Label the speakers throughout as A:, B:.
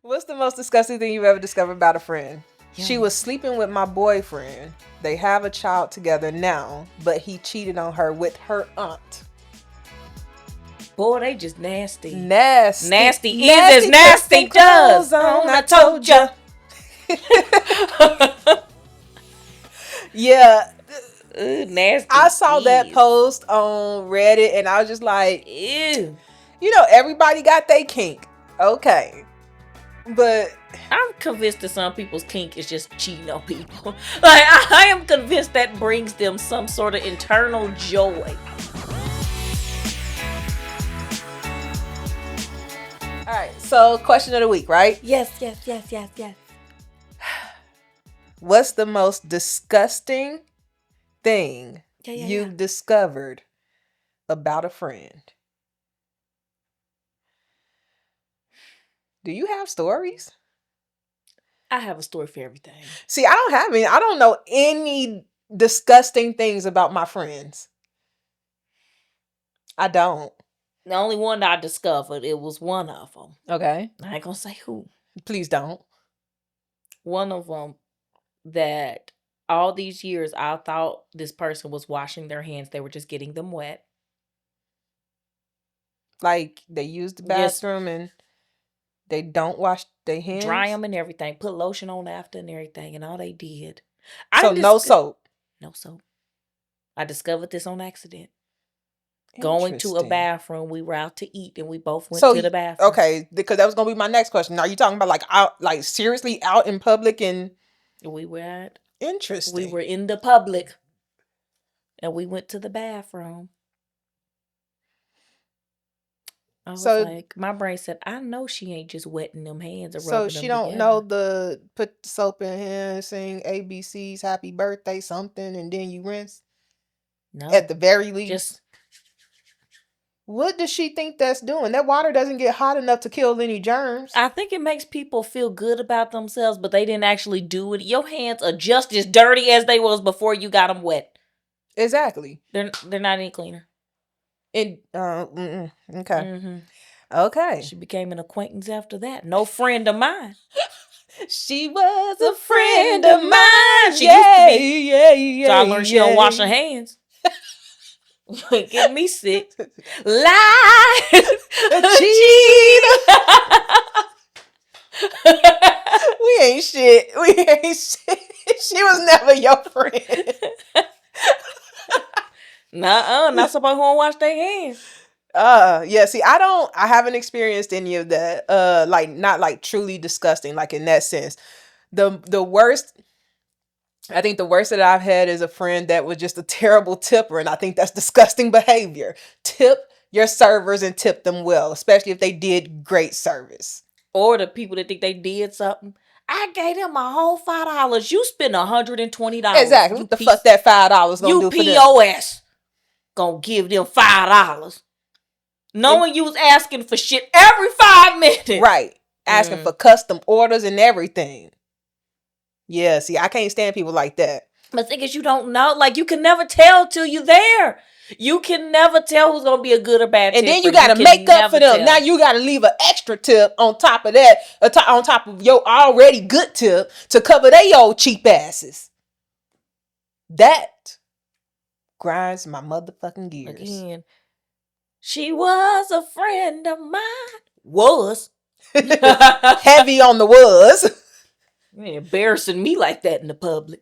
A: What's the most disgusting thing you've ever discovered about a friend?
B: Yeah.
A: She was sleeping with my boyfriend. They have a child together now, but he cheated on her with her aunt.
B: Boy, they just nasty.
A: Nasty.
B: Nasty is as nasty does. I told ya.
A: Yeah.
B: Nasty.
A: I saw that
B: is.
A: post on Reddit and I was just like,
B: Ew.
A: you know, everybody got their kink. Okay. But
B: I'm convinced that some people's kink is just cheating on people. Like, I am convinced that brings them some sort of internal joy.
A: all right, so question of the week, right?
B: Yes.
A: What's the most disgusting thing you've discovered about a friend? Do you have stories?
B: I have a story for everything.
A: See, I don't have any. I don't know any disgusting things about my friends. I don't.
B: The only one that I discovered, it was one of them.
A: Okay.
B: I ain't gonna say who.
A: Please don't.
B: One of them that all these years I thought this person was washing their hands. They were just getting them wet.
A: Like they use the bathroom and they don't wash their hands?
B: Dry them and everything. Put lotion on after and everything. And all they did.
A: So no soap?
B: No soap. I discovered this on accident. Going to a bathroom. We were out to eat and we both went to the bathroom.
A: Okay, because that was going to be my next question. Are you talking about like out, like seriously out in public and...
B: We were at...
A: Interesting.
B: We were in the public. And we went to the bathroom. I was like, my brain said, I know she ain't just wetting them hands or rubbing them
A: So she don't know the put soap in hand, sing ABC's happy birthday something, and then you rinse?
B: No.
A: At the very least?
B: Just...
A: What does she think that's doing? That water doesn't get hot enough to kill any germs.
B: I think it makes people feel good about themselves, but they didn't actually do it. Your hands are just as dirty as they was before you got them wet.
A: Exactly.
B: They're not any cleaner.
A: Okay.
B: Mm-hmm.
A: Okay.
B: She became an acquaintance after that. No friend of mine.
A: She was a friend of mine.
B: She used to be. So I learned she don't wash her hands. Get me sick. Lie.
A: Cheat. We ain't shit. She was never your friend.
B: Nuh-uh. Not somebody who don't wash their hands.
A: Yeah, see, I haven't experienced any of that. Like not like truly disgusting, like in that sense. The worst, I think the worst that I've had is a friend that was just a terrible tipper, and I think that's disgusting behavior. Tip your servers and tip them well, especially if they did great service.
B: Or the people that think they did something. I gave them a whole $5. You spent $120.
A: Exactly. What the fuck that $5 gonna do for them?
B: You POS. Gonna give them $5. Knowing you was asking for shit every 5 minutes.
A: Right. Asking for custom orders and everything. Yeah, see, I can't stand people like that.
B: But the thing is, you don't know. Like, you can never tell till you're there. You can never tell who's going to be a good or bad tipper.
A: And then you got to make up for them. Now you got to leave an extra tip on top of that, on top of your already good tip to cover their old cheap asses. That grinds my motherfucking gears.
B: Again, she was a friend of mine. Was.
A: Heavy on the was.
B: You ain't embarrassing me like that in the public.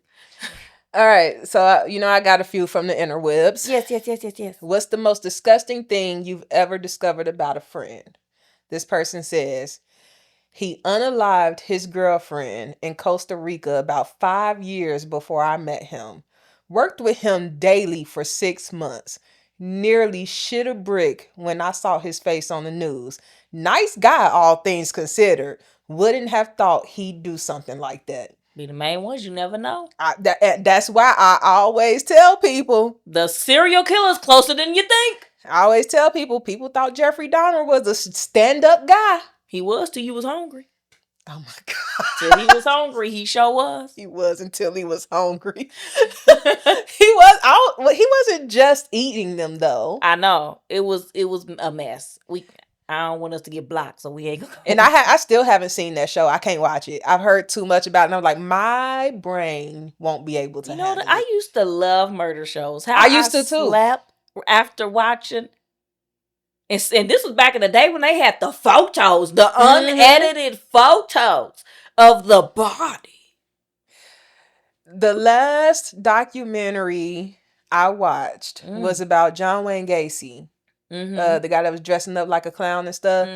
A: All right. So, I got a few from the interwebs.
B: Yes.
A: What's the most disgusting thing you've ever discovered about a friend? This person says, he unalived his girlfriend in Costa Rica about 5 years before I met him. Worked with him daily for 6 months. Nearly shit a brick when I saw his face on the news. Nice guy, all things considered. Wouldn't have thought he'd do something like that.
B: Be the main ones, you never know.
A: That's why I always tell people.
B: The serial killer's closer than you think.
A: I always tell people thought Jeffrey Dahmer was a stand-up guy.
B: He was till you was hungry.
A: Oh my God.
B: Till he was hungry, he sure was.
A: He was until he was hungry. He wasn't just eating them though.
B: I know. It was a mess. I don't want us to get blocked, so we ain't gonna.
A: And I still haven't seen that show. I can't watch it. I've heard too much about it, and I'm like, my brain won't be able to
B: You know,
A: handle
B: I
A: it.
B: used to love murder shows. How
A: I used to, too.
B: slept after watching. And this was back in the day when they had the photos, the unedited photos of the body.
A: The last documentary I watched was about John Wayne Gacy, the guy that was dressing up like a clown and stuff.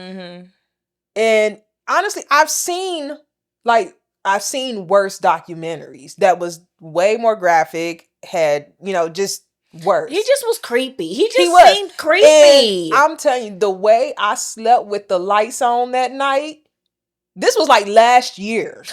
A: And honestly, I've seen worse documentaries that was way more graphic, had, just worse.
B: He just was creepy. He seemed creepy.
A: And I'm telling you, the way I slept with the lights on that night, this was like last year.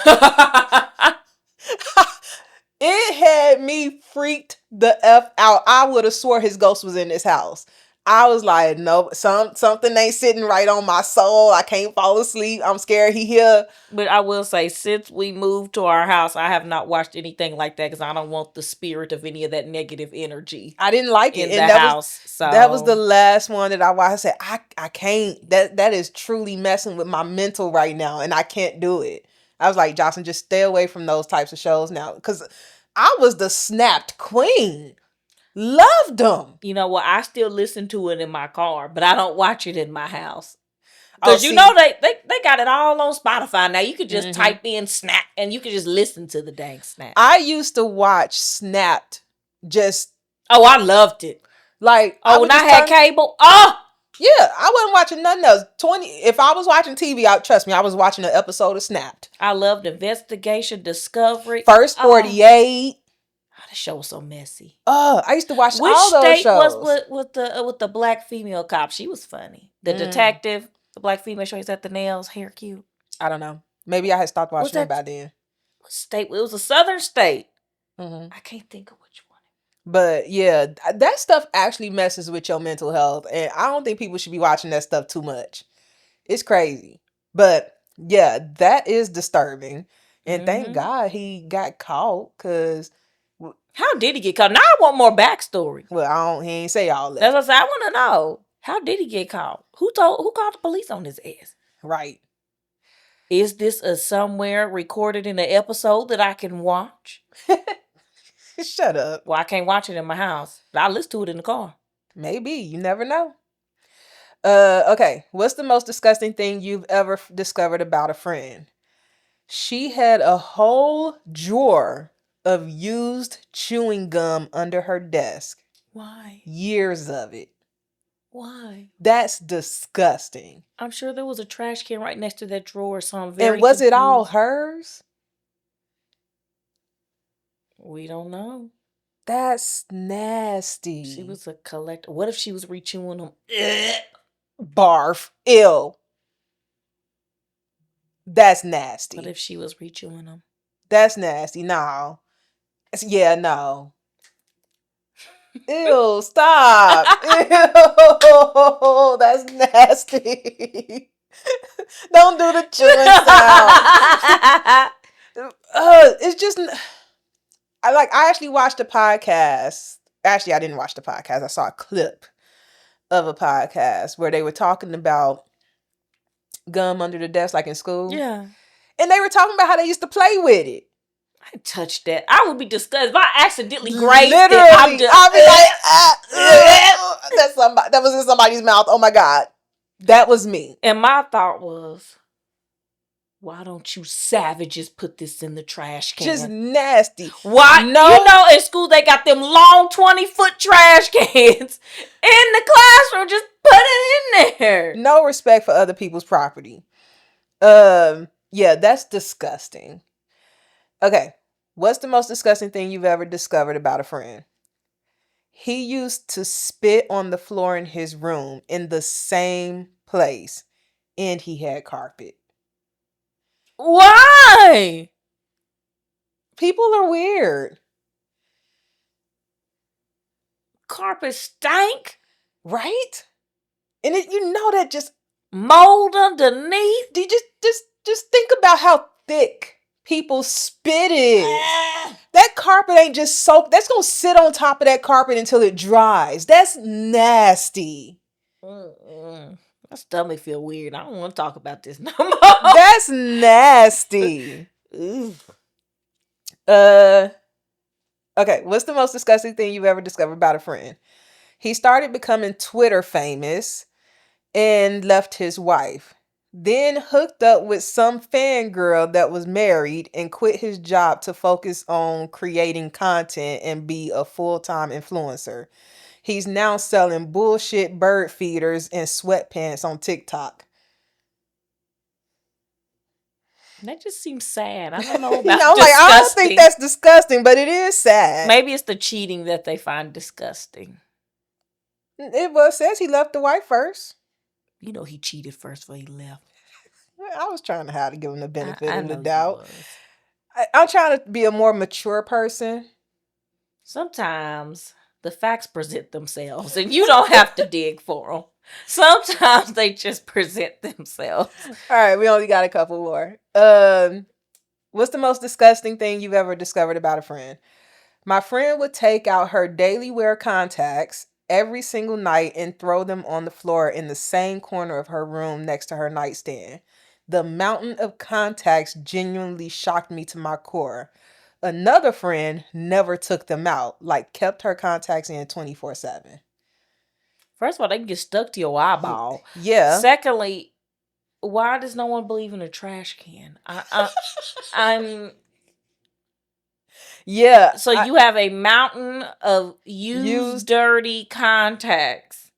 A: It had me freaked the F out. I would have swore his ghost was in this house. I was like, no, something ain't sitting right on my soul. I can't fall asleep. I'm scared he here.
B: But I will say, since we moved to our house, I have not watched anything like that because I don't want the spirit of any of that negative energy.
A: I didn't like it
B: in the house. So
A: that was the last one that I watched. I said, I can't. That is truly messing with my mental right now, and I can't do it. I was like, Jocelyn, just stay away from those types of shows now, because I was the snapped queen. Loved them.
B: You know what? I still listen to it in my car, but I don't watch it in my house. Because they got it all on Spotify now. You could just type in Snap and you could just listen to the dang Snap.
A: I used to watch Snapped.
B: Oh, I loved it.
A: Like,
B: when I had cable. Oh,
A: yeah, I wasn't watching nothing else. If I was watching TV, trust me, I was watching an episode of Snapped.
B: I loved Investigation, Discovery,
A: First 48.
B: The show was so messy.
A: I used to watch all those shows.
B: Was with the black female cop? She was funny. The detective, the black female, she always had the nails, hair cute.
A: I don't know. Maybe I had stopped watching it by then.
B: What state? It was a southern state. I can't think of which one.
A: But yeah, that stuff actually messes with your mental health, and I don't think people should be watching that stuff too much. It's crazy. But yeah, that is disturbing. And thank God he got caught, because...
B: How did he get caught? Now I want more backstory.
A: Well, he ain't say all that.
B: That's what I said. I want to know. How did he get caught? Who called the police on his ass?
A: Right.
B: Is this somewhere recorded in an episode that I can watch?
A: Shut up.
B: Well, I can't watch it in my house. I listen to it in the car.
A: Maybe. You never know. Okay. What's the most disgusting thing you've ever discovered about a friend? She had a whole drawer of used chewing gum under her desk.
B: Why?
A: Years of it.
B: Why?
A: That's disgusting.
B: I'm sure there was a trash can right next to that drawer, so I'm very
A: And was
B: confused.
A: it all hers?
B: We don't know.
A: That's nasty.
B: She was a collector. What if she was rechewing them?
A: Barf. Ew. That's nasty.
B: What if she was rechewing them?
A: That's nasty. No. Yeah, no. Ew, stop. Ew, that's nasty. Don't do the chewing sound. It's just... I actually watched a podcast. Actually, I didn't watch the podcast. I saw a clip of a podcast where they were talking about gum under the desk, like in school.
B: Yeah.
A: And they were talking about how they used to play with it.
B: I touched that. I would be disgusted if I accidentally grazed
A: Literally,
B: it.
A: I'd be like, that was in somebody's mouth. Oh my God. That was me.
B: And my thought was, why don't you savages put this in the trash can?
A: Just nasty.
B: Why?
A: No.
B: You know, in school they got them long 20-foot trash cans in the classroom. Just put it in there.
A: No respect for other people's property. Yeah, that's disgusting. Okay. What's the most disgusting thing you've ever discovered about a friend? He used to spit on the floor in his room in the same place, and he had carpet.
B: Why?
A: People are weird.
B: Carpet stank,
A: right? And that just
B: mold underneath.
A: You just think about how thick people's spit is. That carpet ain't just soaked. That's gonna sit on top of that carpet until it dries. That's nasty.
B: My stomach feel weird. I don't want to talk about this no more.
A: That's nasty. Okay, what's the most disgusting thing you've ever discovered about a friend? He started becoming Twitter famous and left his wife. Then hooked up with some fangirl that was married and quit his job to focus on creating content and be a full-time influencer. He's now selling bullshit bird feeders and sweatpants on TikTok.
B: That just seems sad. I don't know about
A: I don't think that's disgusting, but it is sad.
B: Maybe it's the cheating that they find disgusting.
A: It says he left the wife first.
B: You know he cheated first before he left.
A: I was trying to give him the benefit of the doubt. I'm trying to be a more mature person.
B: Sometimes the facts present themselves and you don't have to dig for them. Sometimes they just present themselves.
A: All right, we only got a couple more. What's the most disgusting thing you've ever discovered about a friend? My friend would take out her daily wear contacts every single night and throw them on the floor in the same corner of her room next to her nightstand. The mountain of contacts genuinely shocked me to my core. Another friend never took them out, kept her contacts in 24/7.
B: First of all, they can get stuck to your eyeball.
A: Yeah.
B: Secondly, why does no one believe in a trash can? I'm...
A: Yeah.
B: So you have a mountain of used dirty contacts.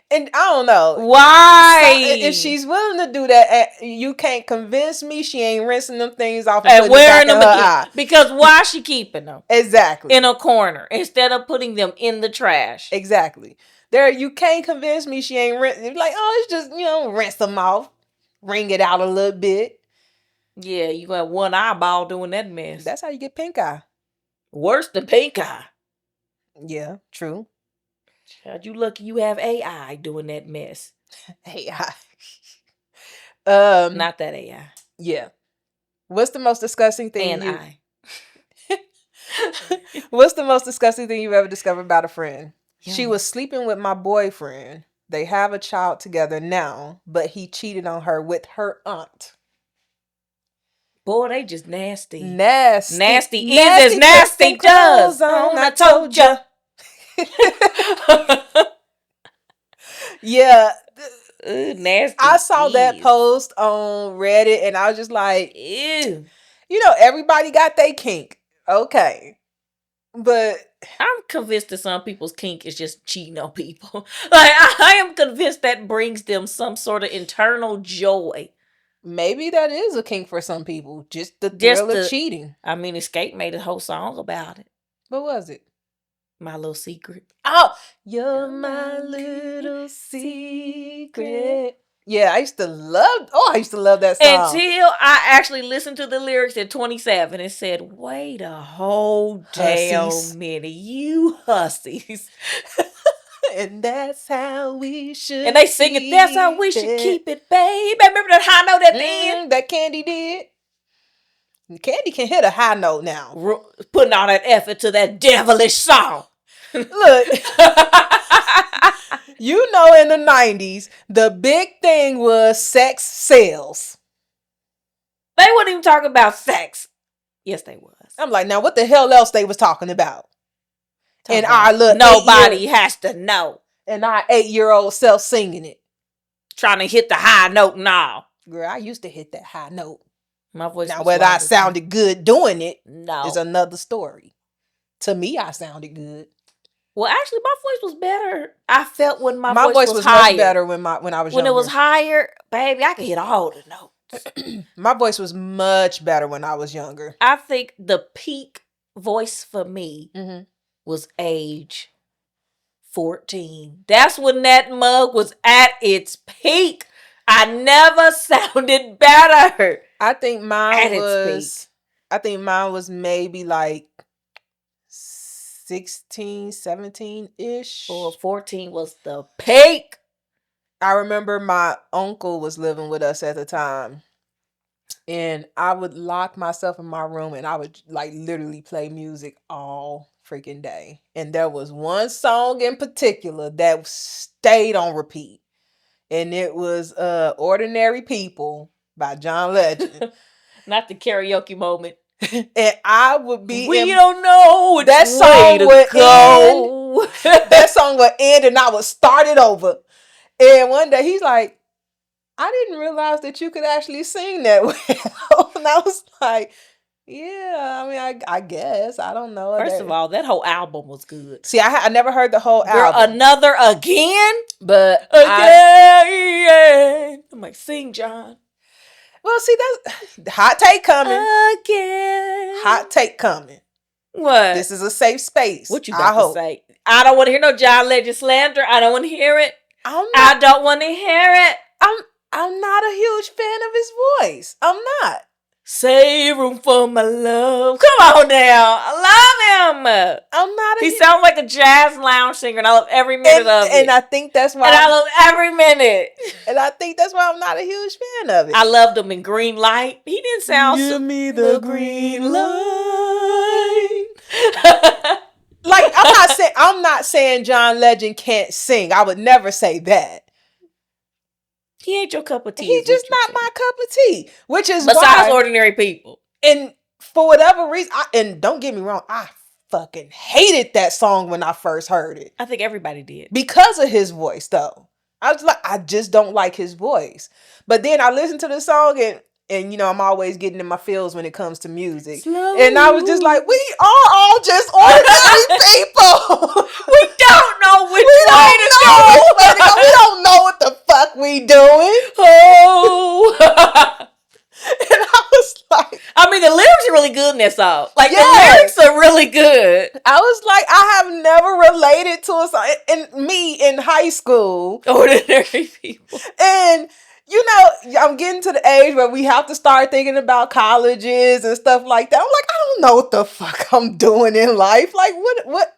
A: And I don't know.
B: Why?
A: If she's willing to do that, you can't convince me she ain't rinsing them things off
B: and wearing them again. Because why is she keeping them?
A: Exactly.
B: In a corner instead of putting them in the trash.
A: Exactly. You can't convince me she ain't rinsing. It's just, rinse them off. Wring it out a little bit.
B: Yeah, you got one eyeball doing that mess.
A: That's how you get pink eye.
B: Worse than pink eye.
A: Yeah, true.
B: Child, you lucky you have AI doing that mess.
A: AI.
B: Not that AI.
A: Yeah. What's the most disgusting thing What's the most disgusting thing you've ever discovered about a friend? Yeah. She was sleeping with my boyfriend. They have a child together now, but he cheated on her with her aunt.
B: Boy, they just nasty.
A: Nasty.
B: Nasty is as nasty does. I told ya.
A: Yeah.
B: Nasty.
A: I saw that post on Reddit and I was just like,
B: ew.
A: Everybody got their kink. Okay. But
B: I'm convinced that some people's kink is just cheating on people. I am convinced that brings them some sort of internal joy.
A: Maybe that is a kink for some people. Just the thrill of cheating.
B: I mean, Escape made a whole song about it.
A: What was it?
B: My Little Secret.
A: Oh, you're my little secret. Yeah, I used to love that song.
B: Until I actually listened to the lyrics at 27 and said, wait a whole damn minute, you hussies.
A: And that's how we should.
B: And they sing it, that's how we should keep it, babe. Remember that high note at the end?
A: That Candy did. Candy can hit a high note now.
B: Putting all that effort to that devilish song.
A: Look. In the 90s, the big thing was sex sales.
B: They wouldn't even talk about sex. Yes, they was.
A: I'm like, now what the hell else they was talking about? And our little
B: nobody has to know.
A: And our 8-year-old self singing it.
B: Trying to hit the high note and all.
A: Girl, I used to hit that high note.
B: My voice.
A: Now, whether I sounded good doing it is another story. To me, I sounded good.
B: Well, actually, my voice was better. I felt when my
A: voice was
B: higher.
A: Much better when I was younger.
B: When it was higher, baby, I could hit all the notes.
A: My voice was much better when I was younger.
B: I think the peak voice for me was age 14. That's when that mug was at its peak. I never sounded better.
A: I think mine was maybe 16, 17-ish.
B: Or 14 was the peak.
A: I remember my uncle was living with us at the time. And I would lock myself in my room and I would literally play music all freaking day. And there was one song in particular that stayed on repeat. and it was Ordinary People by John Legend.
B: Not the karaoke moment.
A: And I would be
B: We don't know which
A: that
B: way
A: song
B: to
A: would
B: go.
A: that song would end and I would start it over. And one day he's like, I didn't realize that you could actually sing that well. And I was like, yeah, I mean, I guess. I don't know.
B: First of all, that whole album was good.
A: See, I never heard the whole
B: Girl,
A: album.
B: Another Again?
A: But
B: Again. I'm like, sing, John.
A: Well, see, that's hot take coming.
B: Again.
A: Hot take coming.
B: What?
A: This is a safe space.
B: What you got to say? I don't want to hear no John Legend slander. I don't want to hear it. I don't want to hear it.
A: I'm not a huge fan of his voice. I'm not.
B: Save room for my love. Come on now. I love him.
A: I'm not.
B: He sounds like a jazz lounge singer, and I love every minute of it.
A: And I think that's why.
B: And I love every minute.
A: And I think that's why I'm not a huge fan of it.
B: I loved him in Green Light. He didn't sound.
A: Give me the green light. Like I'm not saying John Legend can't sing. I would never say that.
B: He ain't your cup of tea.
A: He's just not my cup of tea. Which is
B: besides Ordinary People.
A: And for whatever reason, and don't get me wrong, I fucking hated that song when I first heard it.
B: I think everybody did.
A: Because of his voice, though. I was like, I just don't like his voice. But then I listened to the song and you know, I'm always getting in my feels when it comes to music. Slow. And I was just like, we are all just ordinary people.
B: We don't know which way to go.
A: We don't know what the fuck we doing.
B: Oh.
A: And I was like,
B: I mean, the lyrics are really good in that song. Like, yes. The lyrics are really good.
A: I was like, I have never related to a song. And me in high school.
B: Ordinary People.
A: And you know, I'm getting to the age where we have to start thinking about colleges and stuff like that. I'm like, I don't know what the fuck I'm doing in life. Like, what?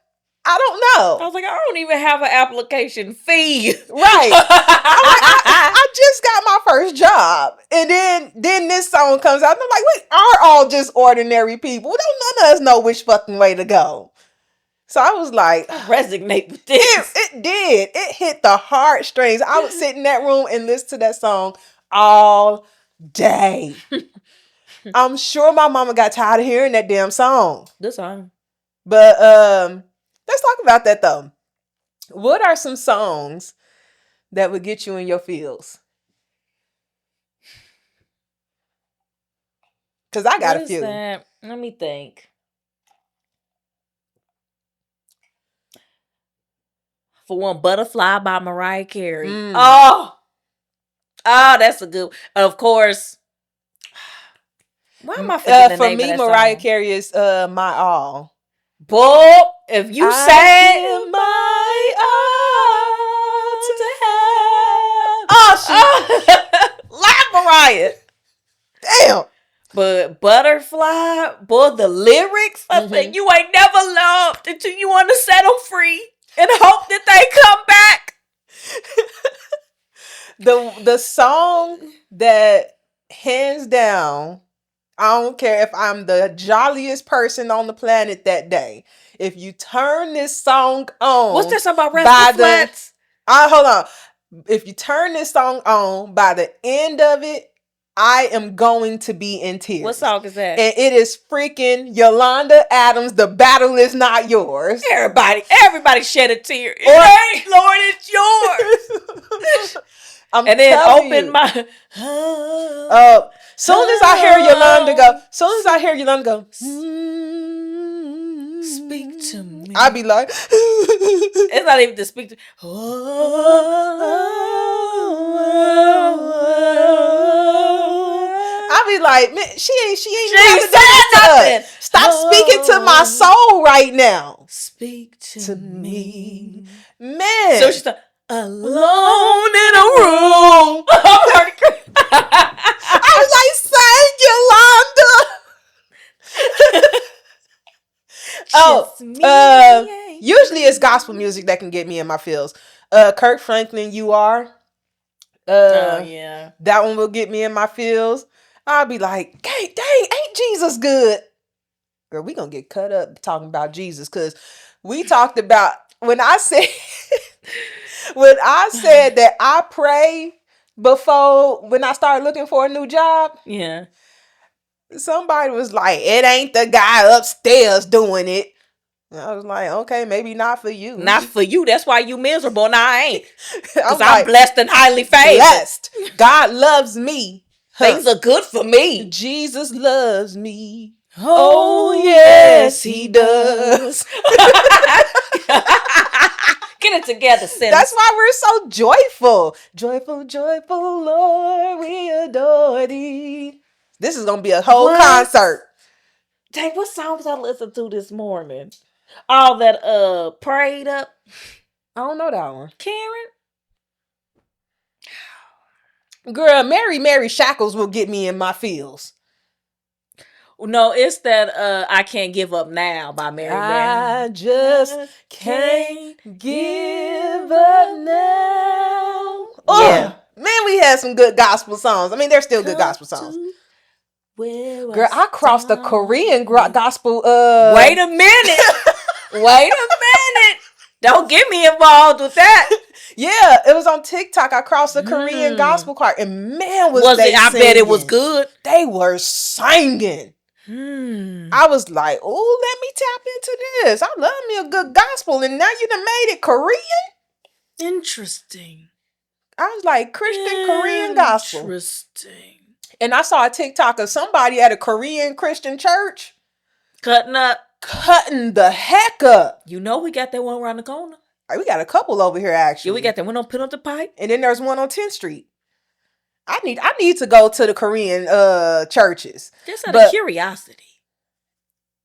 A: I don't know.
B: I was like, I don't even have an application fee.
A: Right. I just got my first job. And then this song comes out. And I'm like, we are all just ordinary people. None of us know which fucking way to go. So I was like,
B: resonate with this.
A: It did. It hit the heartstrings. I would sit in that room and listen to that song all day. I'm sure my mama got tired of hearing that damn song.
B: Good song.
A: But let's talk about that though. What are some songs that would get you in your feels? Because I got a few.
B: That? Let me think. For one, Butterfly by Mariah Carey. Oh, that's a good one. Of course. Why am I forgetting the name of that
A: Mariah
B: song?
A: Carey is My All.
B: Boy, if you sang my all to have. Like Mariah.
A: Damn.
B: But Butterfly, boy, the lyrics, I think you ain't never loved until you want to set them free. And hope that they come back.
A: The song that hands down, I don't care if I'm the jolliest person on the planet that day. If you turn this song on,
B: what's that song about? Rest the Flats?
A: Hold on. If you turn this song on, by the end of it, I am going to be in tears.
B: What song is that?
A: And it is freaking Yolanda Adams, The Battle Is Not Yours.
B: Everybody shed a tear. It ain't, Lord, it's yours. And then open my...
A: soon as I hear Yolanda go,
B: speak to me.
A: I'd be like...
B: It's not even to speak to...
A: I be like, man, she ain't saying nothing. Stop speaking to my soul right now.
B: Speak to me.
A: Man.
B: So she's like, alone in a room.
A: I was like, Yolanda. Usually it's gospel music that can get me in my feels. Kirk Franklin, You Are.
B: Yeah.
A: That one will get me in my feels. I'll be like, dang, ain't Jesus good? Girl, we gonna get cut up talking about Jesus, because we talked about, when I said When I said that I pray before when I started looking for a new job,
B: Yeah.
A: somebody was like, "It ain't the guy upstairs doing it." And I was like, "Okay, maybe not for you.
B: Not for you. That's why you miserable. Now I ain't. Because I'm
A: like,
B: blessed and highly favored.
A: Blessed. God loves me.
B: Things are good for me.
A: Jesus loves me.
B: Oh, yes, he does. Get it together, sinners.
A: That's why we're so joyful. Joyful, joyful, Lord, we adore thee. This is going to be a whole concert.
B: Dang, what songs I listened to this morning? All that prayed up.
A: I don't know that one.
B: Karen?
A: Girl, Mary Shackles will get me in my feels.
B: No, it's that I Can't Give Up Now by Mary Mary.
A: I just can't give up now.
B: Yeah.
A: Man, we had some good gospel songs. I mean, they're still good gospel songs. Girl, I crossed the Korean gospel.
B: Wait a minute. Wait a minute. Don't get me involved with that.
A: Yeah, it was on TikTok. I crossed the Korean gospel choir, and man, was they
B: I
A: singing.
B: bet it was good.
A: They were singing. I was like, "Oh, let me tap into this. I love me a good gospel, and now you done made it Korean."
B: Interesting.
A: I was like, Christian Korean gospel.
B: Interesting.
A: And I saw a TikTok of somebody at a Korean Christian church
B: cutting
A: the heck up.
B: You know we got that one around the corner.
A: We got a couple over here actually.
B: Yeah, we got that one on Pin Up the Pipe.
A: And then there's one on 10th Street. I need to go to the Korean churches.
B: Just out of curiosity.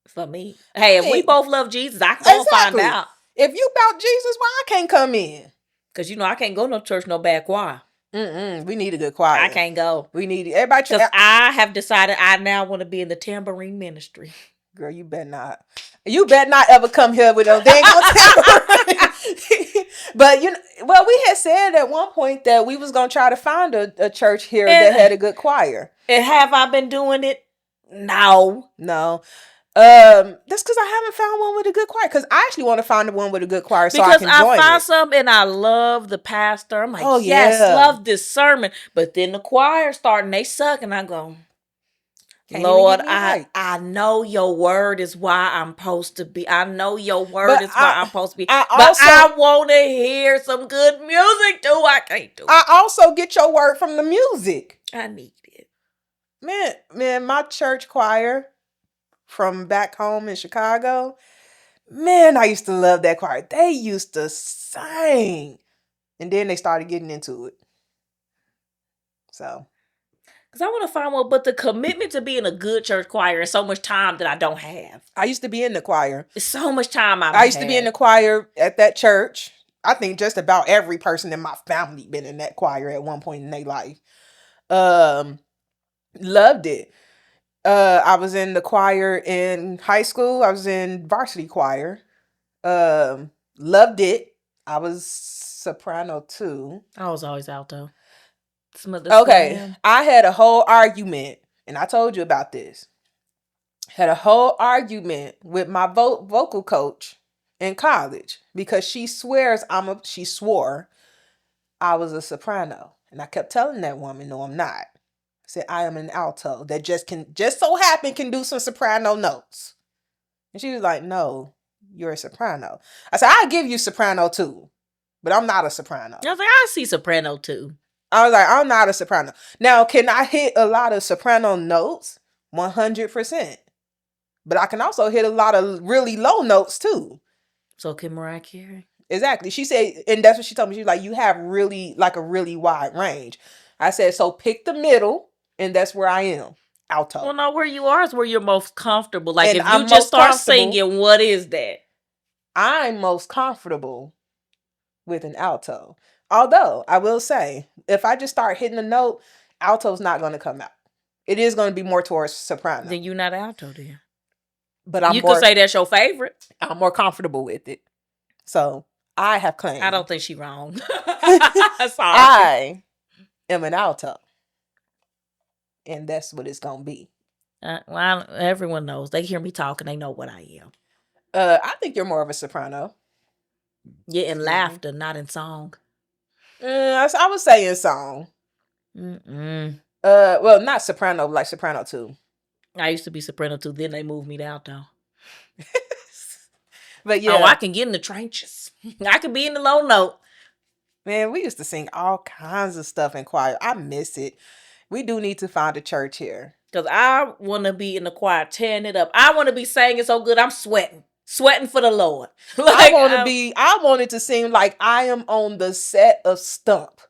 B: For me. Hey, if we both love Jesus, I can go find out.
A: If you about Jesus, why I can't come in?
B: Because I can't go no church, no bad choir.
A: We need a good choir.
B: I can't go.
A: We need everybody.
B: Because I have decided I now want to be in the tambourine ministry.
A: Girl, you better not. You better not ever come here with no dang tambourine. But we had said at one point that we was gonna try to find a church here that had a good choir.
B: And have I been doing it? No.
A: That's because I haven't found one with a good choir. Because I actually want to find the one with a good choir so I can join it. Because I found
B: some and I love the pastor. I'm like, yes, love this sermon. But then the choir starting, they suck, and I go, Lord, I know your word is why I'm supposed to be. I know your word is why I'm supposed to be. I want to hear some good music too. I can't do it.
A: I also get your word from the music.
B: I need it.
A: Man, my church choir from back home in Chicago, man, I used to love that choir. They used to sing. And then they started getting into it. So.
B: Because I want to find one, but the commitment to being a good church choir is so much time that I don't have.
A: I used to be in the choir.
B: It's so much time
A: I used to be in the choir at that church. I think just about every person in my family been in that choir at one point in their life. Loved it. I was in the choir in high school. I was in varsity choir. Loved it. I was soprano too.
B: I was always alto.
A: Okay, I had a whole argument, and I told you about this. Had a whole argument with my vocal coach in college because she swore I was a soprano, and I kept telling that woman, "No, I'm not." I said, "I am an alto that just so happen can do some soprano notes," and she was like, "No, you're a soprano." I said, "I'll give you soprano too, but I'm not a soprano."
B: I was like, I see soprano too.
A: I was like, I'm not a soprano. Now, can I hit a lot of soprano notes? 100%. But I can also hit a lot of really low notes too.
B: So can Mariah Carey?
A: Exactly. She said, and that's what she told me. She was like, you have a really wide range. I said, so pick the middle, and that's where I am. Alto.
B: Well, no, where you are is where you're most comfortable. Like, if you just start singing, what is that?
A: I'm most comfortable with an alto. Although, I will say, if I just start hitting a note, alto's not going to come out. It is going to be more towards soprano.
B: Then you're not alto then.
A: But
B: you could say that's your favorite.
A: I'm more comfortable with it. So, I have claimed.
B: I don't think she's wrong.
A: I am an alto. And that's what it's going to be.
B: Well, everyone knows. They hear me talking. They know what I am.
A: I think you're more of a soprano.
B: Yeah, in laughter, not in song.
A: I would say in song. Well, not soprano, like soprano too.
B: I used to be soprano too. Then they moved me to alto.
A: But yeah.
B: Oh, I can get in the trenches. I can be in the low note.
A: Man, we used to sing all kinds of stuff in choir. I miss it. We do need to find a church here.
B: Because I want to be in the choir tearing it up. I want to be singing so good I'm sweating. Sweating for the Lord.
A: Like, I wanted to seem like I am on the set of Stump.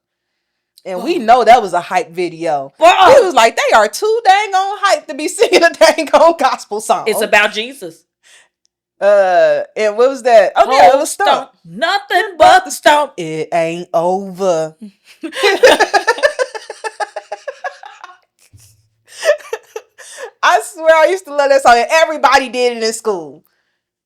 A: And we know that was a hype video. He was like, they are too dang on hype to be singing a dang on gospel song.
B: It's about Jesus.
A: And what was that? Oh, yeah, it was Stump.
B: Nothing but the Stump.
A: It ain't over. I swear I used to love that song. And everybody did it in school.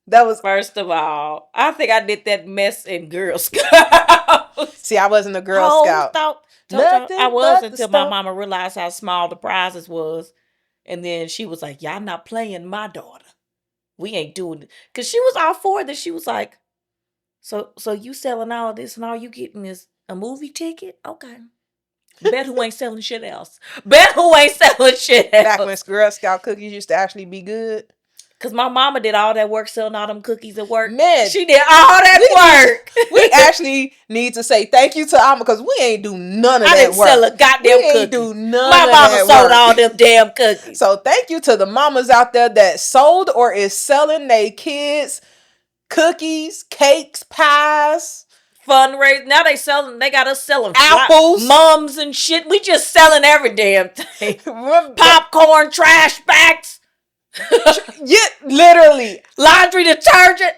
A: That was...
B: First of all, I think I did that mess in Girl Scouts.
A: See, I wasn't a Girl Scout.
B: I was until my mama realized how small the prizes was. And then she was like, y'all not playing my daughter. We ain't doing it. Because she was all for that. She was like, so you selling all this and all you getting is a movie ticket? Okay. Bet who ain't selling shit else. Bet who ain't selling shit else.
A: Back when Girl Scout cookies used to actually be good.
B: Because my mama did all that work selling all them cookies at work.
A: Man.
B: She did all that work.
A: We actually need to say thank you to Alma because we ain't do none of that work. I didn't
B: sell a goddamn cookie.
A: Ain't do none
B: my
A: of
B: mama
A: that
B: sold
A: work.
B: all them damn cookies.
A: So thank you to the mamas out there that sold or is selling their kids cookies, cakes, pies.
B: Fundraisers. Now they got us selling
A: apples,
B: mums and shit. We just selling every damn thing. Popcorn, trash bags.
A: Yeah, literally.
B: Laundry detergent.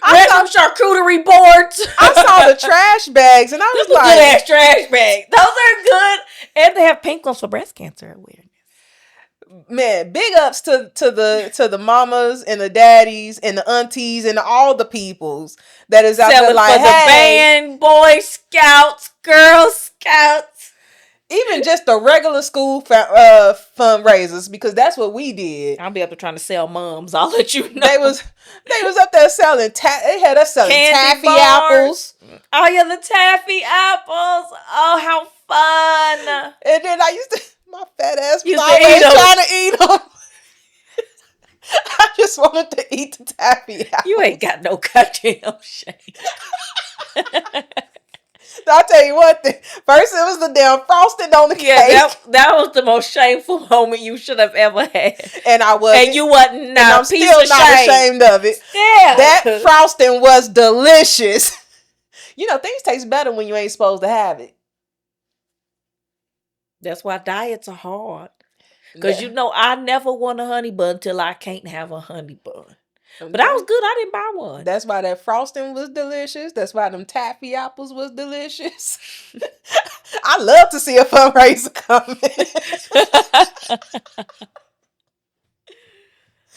B: Random charcuterie boards.
A: I saw the trash bags and I was like,
B: good ass trash bags. Those are good. And they have pink ones for breast cancer awareness.
A: Man, big ups to the mamas and the daddies and the aunties and all the peoples that is out there like,
B: for the band, Boy Scouts, Girl Scouts.
A: Even just the regular school fundraisers, because that's what we did.
B: I'll be up there trying to sell mums. I'll let you know.
A: They was up there selling. They had us selling
B: candy
A: taffy
B: bars.
A: Apples.
B: Oh yeah, the taffy apples. Oh, how fun!
A: And then I used to, my fat ass was
B: always
A: trying to eat them. I just wanted to eat the taffy apples.
B: You ain't got no goddamn shame.
A: I'll tell you one thing. First, it was the damn frosting on the cake.
B: That was the most shameful moment you should have ever had.
A: And I was.
B: And you wasn't.
A: And I'm still not ashamed of it.
B: Yeah.
A: That frosting was delicious. You know, things taste better when you ain't supposed to have it.
B: That's why diets are hard. Because you know, I never want a honey bun till I can't have a honey bun. But that was good. I didn't buy one.
A: That's why that frosting was delicious. That's why them taffy apples was delicious. I love to see a fundraiser coming.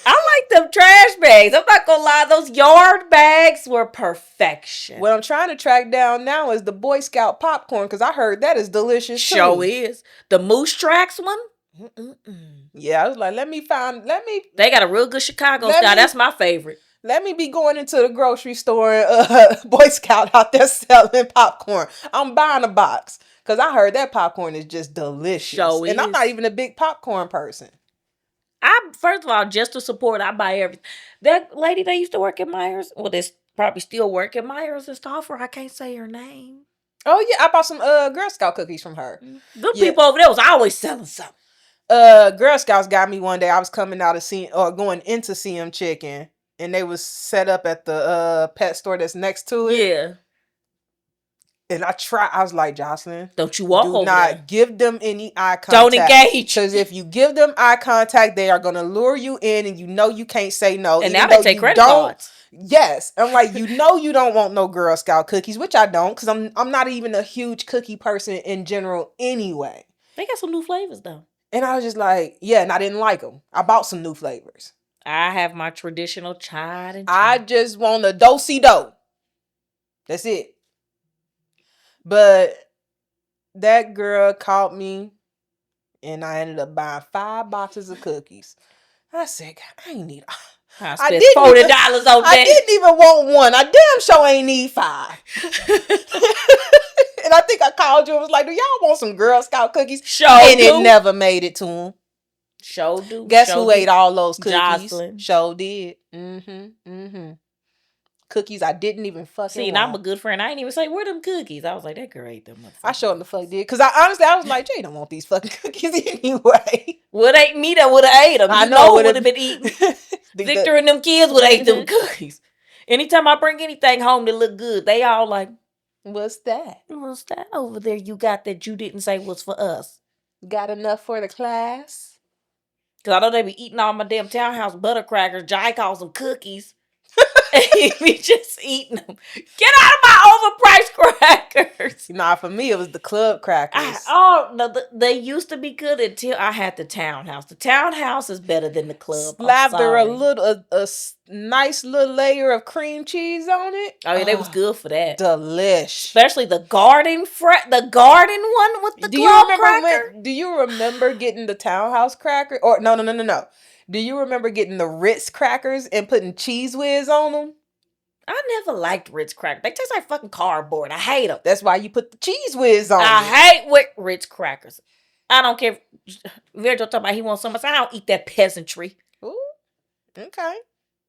B: I like them trash bags. I'm not gonna lie. Those yard bags were perfection.
A: What I'm trying to track down now is the Boy Scout popcorn, because I heard that is delicious too.
B: Sure is. The Moose Tracks one?
A: Yeah, I was like, let me.
B: They got a real good Chicago style. That's my favorite.
A: Let me be going into the grocery store Boy Scout out there selling popcorn. I'm buying a box because I heard that popcorn is just delicious.
B: Sure is.
A: And I'm not even a big popcorn person.
B: First of all, just to support, I buy everything. That lady that used to work at Myers, well, they probably still work at Myers and Stauffer. I can't say her name.
A: Oh yeah, I bought some Girl Scout cookies from her.
B: Good people over there was always selling something.
A: Girl Scouts got me one day. I was coming out of going into CM Chicken, and they was set up at the pet store that's next to it.
B: Yeah.
A: And I was like, Jocelyn,
B: don't you walk over there.
A: Do not give them any eye contact.
B: Don't engage.
A: Because if you give them eye contact, they are going to lure you in, and you know you can't say no.
B: And now they take credit cards.
A: Yes. I'm like, you know you don't want no Girl Scout cookies, which I don't, because I'm not even a huge cookie person in general anyway.
B: They got some new flavors, though.
A: And I was just like, yeah, and I didn't like them. I bought some new flavors.
B: I have my traditional chai and
A: I just want a do-si-do. That's it. But that girl caught me, and I ended up buying 5 boxes of cookies. I said, I ain't need.
B: I spent $40 on that.
A: I didn't even want one. I damn sure ain't need 5. And I think I called you and was like, do y'all want some Girl Scout cookies?
B: And
A: it never made it to them.
B: Do.
A: Guess who ate all those cookies?
B: Jocelyn.
A: Did. Cookies I didn't even fucking want.
B: I'm a good friend. I didn't even say, where them cookies? I was like, that girl ate them motherfuckers.
A: I sure the fuck did. Because I was like, Jay don't want these fucking cookies anyway.
B: Well, it ain't me that would have ate them. I know would have been eating. Victor and them kids would have ate them cookies. Anytime I bring anything home that look good, they all like,
A: what's that?
B: What's that over there you got that you didn't say was for us?
A: Got enough for the class?
B: Because I know they be eating all my damn townhouse butter crackers. Jai calls them cookies. And he be just eating them. Get out of my overpriced crackers.
A: Nah, for me, it was the club crackers.
B: They used to be good until I had the townhouse. The townhouse is better than the club.
A: Slather a nice little layer of cream cheese on it.
B: Oh, yeah, they was good for that.
A: Delish.
B: Especially the garden one with the club cracker.
A: Do you remember getting the townhouse cracker? Or no. Do you remember getting the Ritz crackers and putting Cheese Whiz on them?
B: I never liked Ritz crackers. They taste like fucking cardboard. I hate them.
A: That's why you put the Cheese Whiz on
B: I hate Ritz crackers. I don't care. Virgil talking about he wants so much. I don't eat that peasantry.
A: Ooh, okay.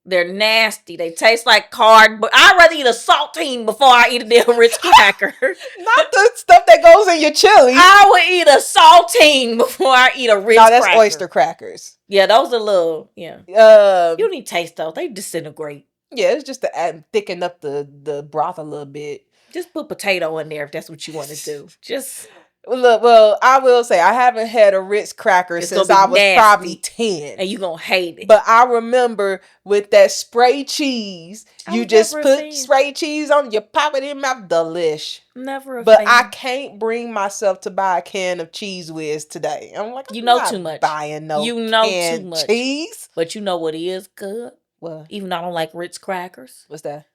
B: They're nasty. They taste like cardboard. I'd rather eat a saltine before I eat a damn Ritz cracker.
A: Not the stuff that goes in your chili.
B: I would eat a saltine before I eat a Ritz cracker.
A: No, that's oyster crackers.
B: Yeah, those are little, yeah. You don't need to taste those. They disintegrate.
A: Yeah, it's just to thicken up the broth a little bit.
B: Just put potato in there if that's what you want to do. Just...
A: Look, well, I will say I haven't had a Ritz cracker since I was probably 10.
B: And you gonna hate it.
A: But I remember with that spray cheese, you just put spray cheese on, you pop it in your mouth, delish.
B: Never a
A: But
B: fan.
A: I can't bring myself to buy a can of Cheese Whiz today. I'm like,
B: you know too much.
A: Buying no
B: too much
A: cheese.
B: But you know what is good?
A: What?
B: Even though I don't like Ritz crackers.
A: What's that?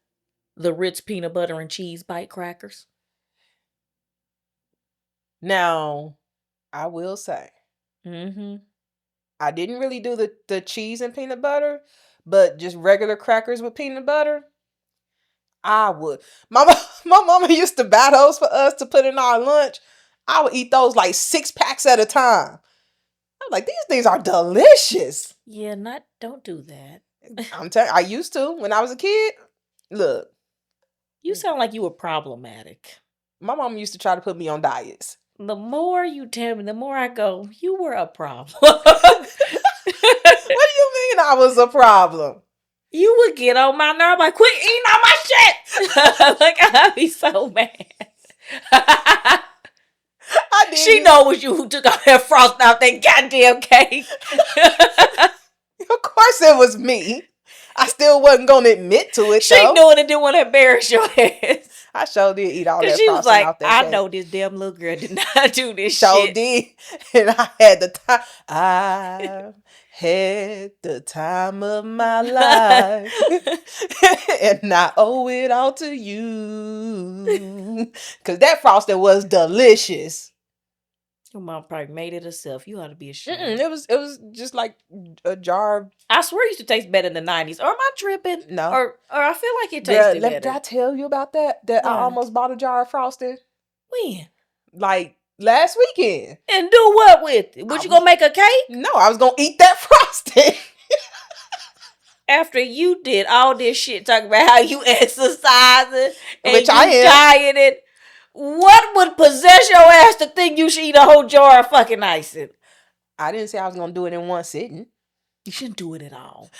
B: The Ritz peanut butter and cheese bite crackers.
A: Now, I will say, I didn't really do the cheese and peanut butter, but just regular crackers with peanut butter, I would. My mama used to buy those for us to put in our lunch. I would eat those like 6 packs at a time. I'm like, these things are delicious.
B: Yeah, don't do that.
A: I'm telling you, I used to when I was a kid. Look.
B: You sound like you were problematic.
A: My mom used to try to put me on diets.
B: The more you tell me, the more I go, you were a problem. What
A: do you mean I was a problem?
B: You would get on my nerve like, quit eating all my shit. Like, I'd be so mad. She know it was you who took all that frost out that goddamn cake.
A: Of course it was me. I still wasn't going to admit to it,
B: She knew it and didn't want to embarrass your ass.
A: I sure did eat all that
B: frosting
A: was like,
B: out that cake. Know this damn little girl did not do this shit.
A: Sure did. And I had the time. I had the time of my life. And I owe it all to you. Because that frosting was delicious.
B: Your mom probably made it herself. You ought to be ashamed.
A: It was just like a jar.
B: I swear it used to taste better in the 90s. Or am I tripping?
A: No.
B: Or I feel like it tasted better.
A: Did I tell you about that? I almost bought a jar of frosting.
B: When?
A: Like last weekend.
B: And do what with it? Was you going to make a cake?
A: No, I was going to eat that frosting.
B: After you did all this shit talking about how you exercising and
A: which
B: you
A: I am.
B: dieting, what would possess your ass to think you should eat a whole jar of fucking icing?
A: I didn't say I was going to do it in one sitting.
B: You shouldn't do it at all.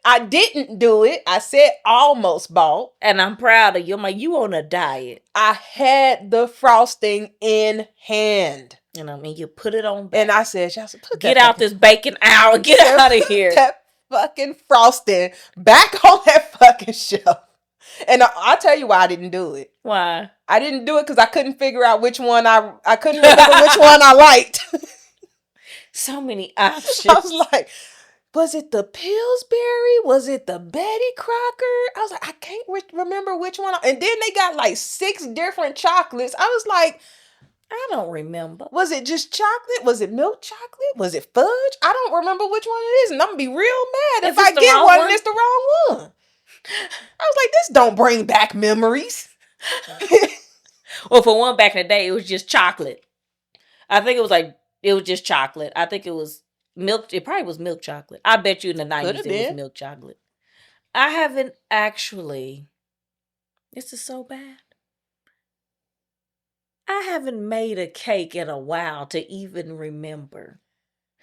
A: I didn't do it. I said almost bought.
B: And I'm proud of you. I'm like, you on a diet.
A: I had the frosting in hand.
B: And I mean, you put it on back.
A: And I said,
B: get out this bacon hour. Get out of here.
A: That fucking frosting back on that fucking shelf. And I'll tell you why I didn't do it.
B: Why?
A: I didn't do it because I couldn't figure out which one I couldn't remember which one I liked.
B: So many options.
A: I was like, was it the Pillsbury? Was it the Betty Crocker? I was like, I can't remember which one. And then they got like 6 different chocolates. I was like,
B: I don't remember.
A: Was it just chocolate? Was it milk chocolate? Was it fudge? I don't remember which one it is. And I'm going to be real mad if I get one and it's the wrong one. I was like, this don't bring back memories.
B: Well, for one, back in the day, it was just chocolate. I think it was just chocolate. I think it was milk. It probably was milk chocolate. I bet you in the 90s it was milk chocolate. I haven't actually. This is so bad. I haven't made a cake in a while to even remember.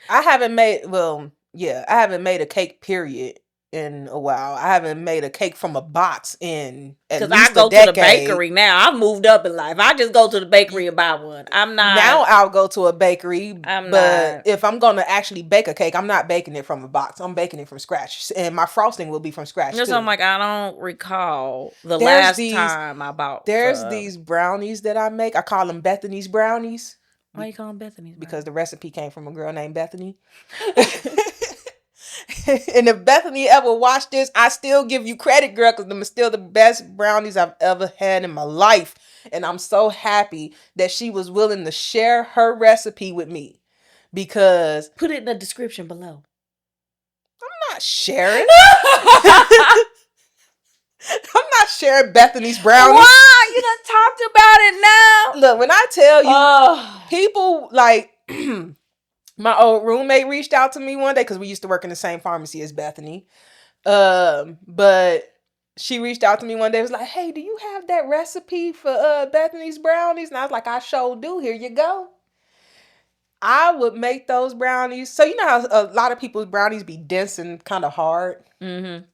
A: I haven't made a cake period in a while. I haven't made a cake from a box in at least a decade. Because I go to the
B: bakery now. I've moved up in life. I just go to the bakery and buy one. I'm not.
A: Now I'll go to a bakery. But if I'm going to actually bake a cake, I'm not baking it from a box. I'm baking it from scratch. And my frosting will be from scratch too.
B: So I'm like, I don't recall the last time I bought.
A: There's these brownies that I make. I call them Bethany's brownies.
B: Why you call them Bethany's?
A: Because the recipe came from a girl named Bethany. And if Bethany ever watched this, I still give you credit, girl, because them are still the best brownies I've ever had in my life. And I'm so happy that she was willing to share her recipe with me. Because
B: put it in the description below.
A: I'm not sharing. I'm not sharing Bethany's brownies.
B: Why? You done talked about it now.
A: Look, when I tell you, people like my old roommate reached out to me one day because we used to work in the same pharmacy as Bethany. But she reached out to me one day. Was like, "Hey, do you have that recipe for Bethany's brownies?" And I was like, "I sure do. Here you go." I would make those brownies. So you know how a lot of people's brownies be dense and kind of hard. Mm-hmm.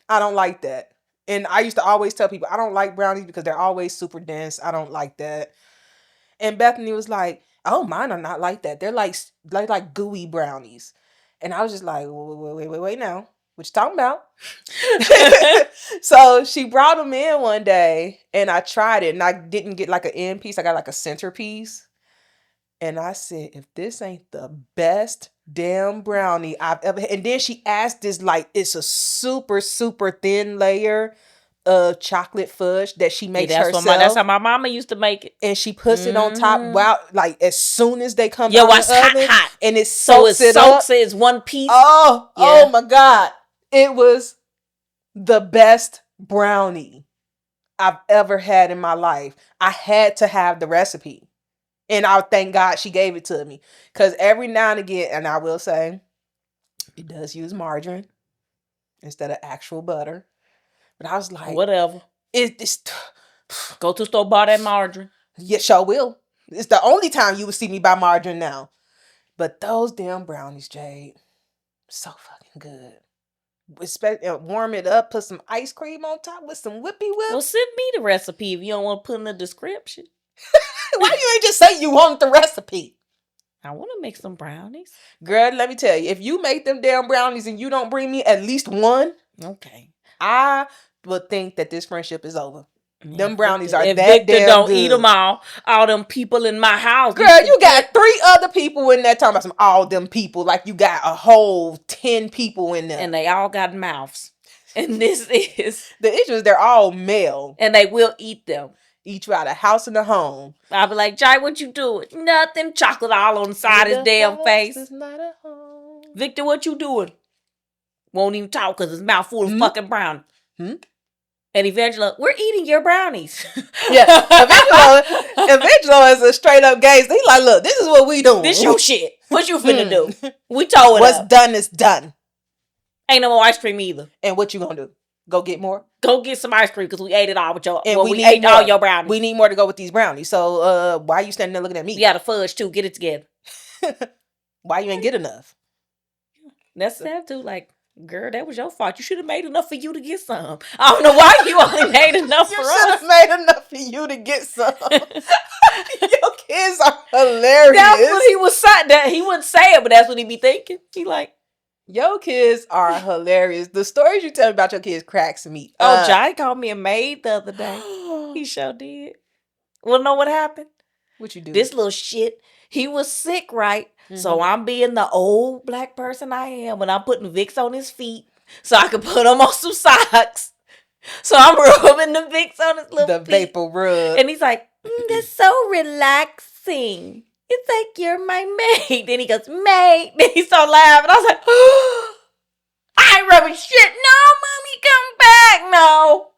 A: I don't like that. And I used to always tell people, I don't like brownies because they're always super dense. I don't like that. And Bethany was like, "Oh, mine are not like that. They're like gooey brownies." And I was just like, wait now. What you talking about? So she brought them in one day and I tried it and I didn't get like an end piece. I got like a centerpiece. And I said, if this ain't the best damn brownie I've ever had. And then she asked this, like, it's a super, super thin layer of chocolate fudge that she makes herself.
B: That's how my mama used to make it.
A: And she puts it on top, wow, like as soon as they come out of the oven. Hot. And it soaks it up.
B: It's one piece.
A: Oh my God. It was the best brownie I've ever had in my life. I had to have the recipe. And I thank God she gave it to me. Because every now and again, and I will say, it does use margarine instead of actual butter. But I was like,
B: whatever. Go to the store, buy that margarine.
A: Yeah, sure will. It's the only time you will see me buy margarine now. But those damn brownies, Jade, so fucking good. Warm it up, put some ice cream on top with some whippy whip.
B: Well, send me the recipe if you don't want to put in the description.
A: Why you ain't just say you want the recipe?
B: I want to make some brownies.
A: Girl, let me tell you, if you make them damn brownies and you don't bring me at least one,
B: okay,
A: I would think that this friendship is over. Yeah, them brownies are
B: if
A: that
B: Victor
A: damn
B: don't
A: good.
B: Eat them all them people in my house.
A: Girl, you got 3 other people in there talking about all them people. Like you got a whole 10 people in there.
B: And they all got mouths. And this is...
A: The issue is they're all male.
B: And they will eat them.
A: Eat you out of house and a home.
B: I'll be like, Jai, what you doing? Nothing. Chocolate all on the side of his damn face.
A: Not a home.
B: Victor, what you doing? Won't even talk because his mouth full of fucking brownies. And Evangela, we're eating your brownies.
A: Yeah. Evangela is a straight up gaze. He like, look, this is what we doing.
B: This your shit. What you finna do? We told it
A: What's done is done.
B: Ain't no more ice cream either.
A: And what you gonna do? Go get more?
B: Go get some ice cream because we ate it all with your...
A: And
B: we ate all your brownies.
A: We need more to go with these brownies. So why are you standing there looking at me?
B: You got a fudge too. Get it together.
A: Why you ain't get enough?
B: That's sad too. Like, girl, that was your fault. You should have made enough for you to get some. I don't know why you only made enough for us.
A: You should have made enough for you to get some. Your kids are hilarious.
B: That's what he was saying. He wouldn't say it, but that's what he be thinking. He like...
A: Your kids are hilarious. The stories you tell me about your kids cracks me.
B: Jai called me a maid the other day. He sure did. Well, know what happened?
A: What you do?
B: This little shit, he was sick, right? Mm-hmm. So I'm being the old black person I am when I'm putting Vicks on his feet so I can put him on some socks. So I'm rubbing the Vicks on his little feet.
A: The vapor rub.
B: And he's like, that's so relaxing. It's like you're my maid. Then he goes, maid. Then he started laughing. I was like, I ain't rubbing shit. No, mommy, come back. No.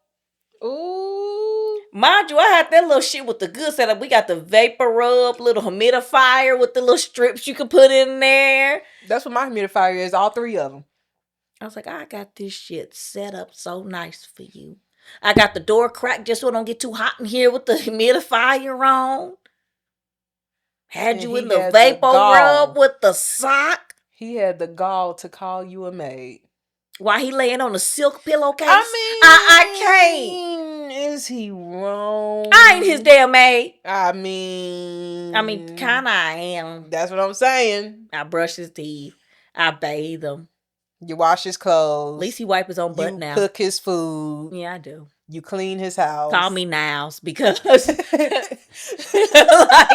A: Ooh.
B: Mind you, I had that little shit with the good setup. We got the vapor rub, little humidifier with the little strips you can put in there.
A: That's what my humidifier is, all 3 of them.
B: I was like, I got this shit set up so nice for you. I got the door cracked just so it don't get too hot in here with the humidifier on. Had you in the vapor rub with the sock.
A: He had the gall to call you a maid.
B: While he laying on a silk pillowcase.
A: I can't. Is he wrong?
B: I ain't his damn maid.
A: I mean,
B: kinda I am.
A: That's what I'm saying.
B: I brush his teeth. I bathe him.
A: You wash his clothes.
B: At least he wipe his own butt now.
A: You cook his food.
B: Yeah, I do.
A: You clean his house.
B: Call me Niles because like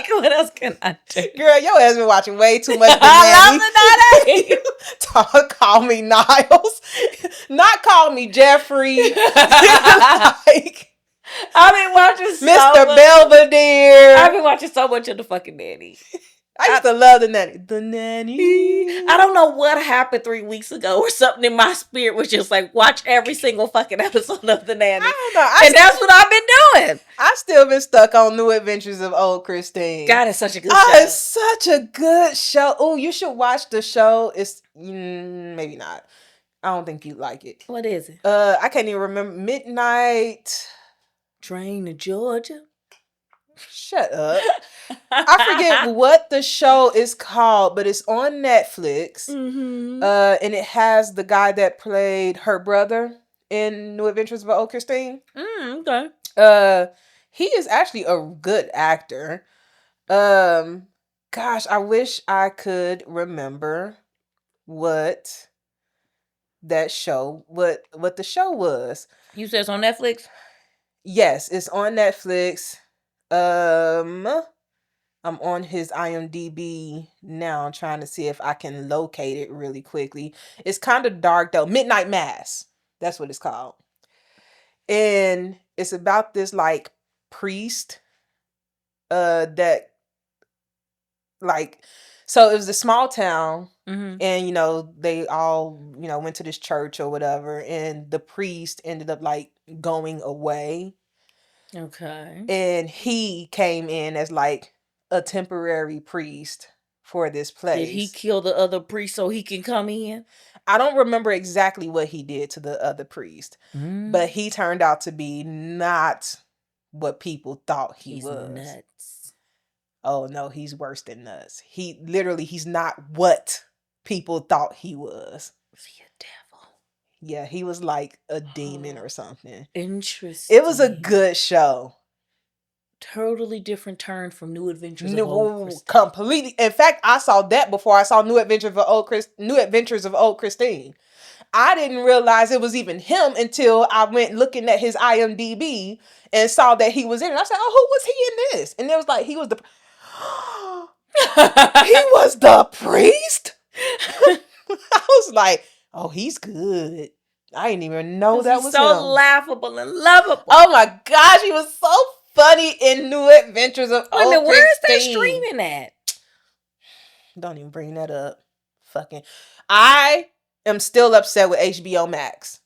B: what else can I do?
A: Girl, your ass been watching way too much.
B: I love the
A: Talk, call me Niles, not call me Jeffrey. Like,
B: I've been watching
A: Mr. Belvedere.
B: I've been watching so much of the fucking nanny.
A: I used to love the nanny. The nanny.
B: I don't know what happened 3 weeks ago or something in my spirit was just like, watch every single fucking episode of the nanny.
A: I don't know.
B: And that's what I've been doing.
A: I still been stuck on New Adventures of Old Christine.
B: God, it's such a good show.
A: It's such a good show. Oh, you should watch the show. It's maybe not. I don't think you'd like it.
B: What is it?
A: I can't even remember. Midnight
B: Train to Georgia.
A: Shut up. I forget what the show is called, but it's on Netflix.
B: Mm-hmm.
A: And it has the guy that played her brother in New Adventures of Old Christine.
B: Okay.
A: He is actually a good actor. Gosh, I wish I could remember what the show was.
B: You said it's on Netflix?
A: Yes, it's on Netflix. I'm on his IMDb now trying to see if I can locate it really quickly. It's kind of dark though. Midnight Mass. That's what it's called. And it's about this like priest that like, so it was a small town.
B: Mm-hmm.
A: And they all went to this church or whatever, and the priest ended up like going away.
B: Okay.
A: And he came in as like a temporary priest for this place.
B: Did he kill the other priest so he can come in?
A: I don't remember exactly what he did to the other priest, but he turned out to be not what people thought he was.
B: Nuts.
A: Oh no, he's worse than nuts. He's not what people thought he was.
B: Was he a devil?
A: Yeah, he was like a demon or something.
B: Interesting.
A: It was a good show.
B: Totally different turn from New Adventures of Old Christine.
A: Completely. In fact, I saw that before I saw New Adventures of Old Christine. I didn't realize it was even him until I went looking at his IMDb and saw that he was in it. I said, "Oh, who was he in this?" And it was like he was the he was the priest. I was like, "Oh, he's good." I didn't even know that was
B: so
A: him.
B: Laughable and lovable.
A: Oh my gosh, he was so funny in New Adventures of Old Christine.
B: Where is that streaming at?
A: Don't even bring that up. Fucking, I am still upset with HBO Max.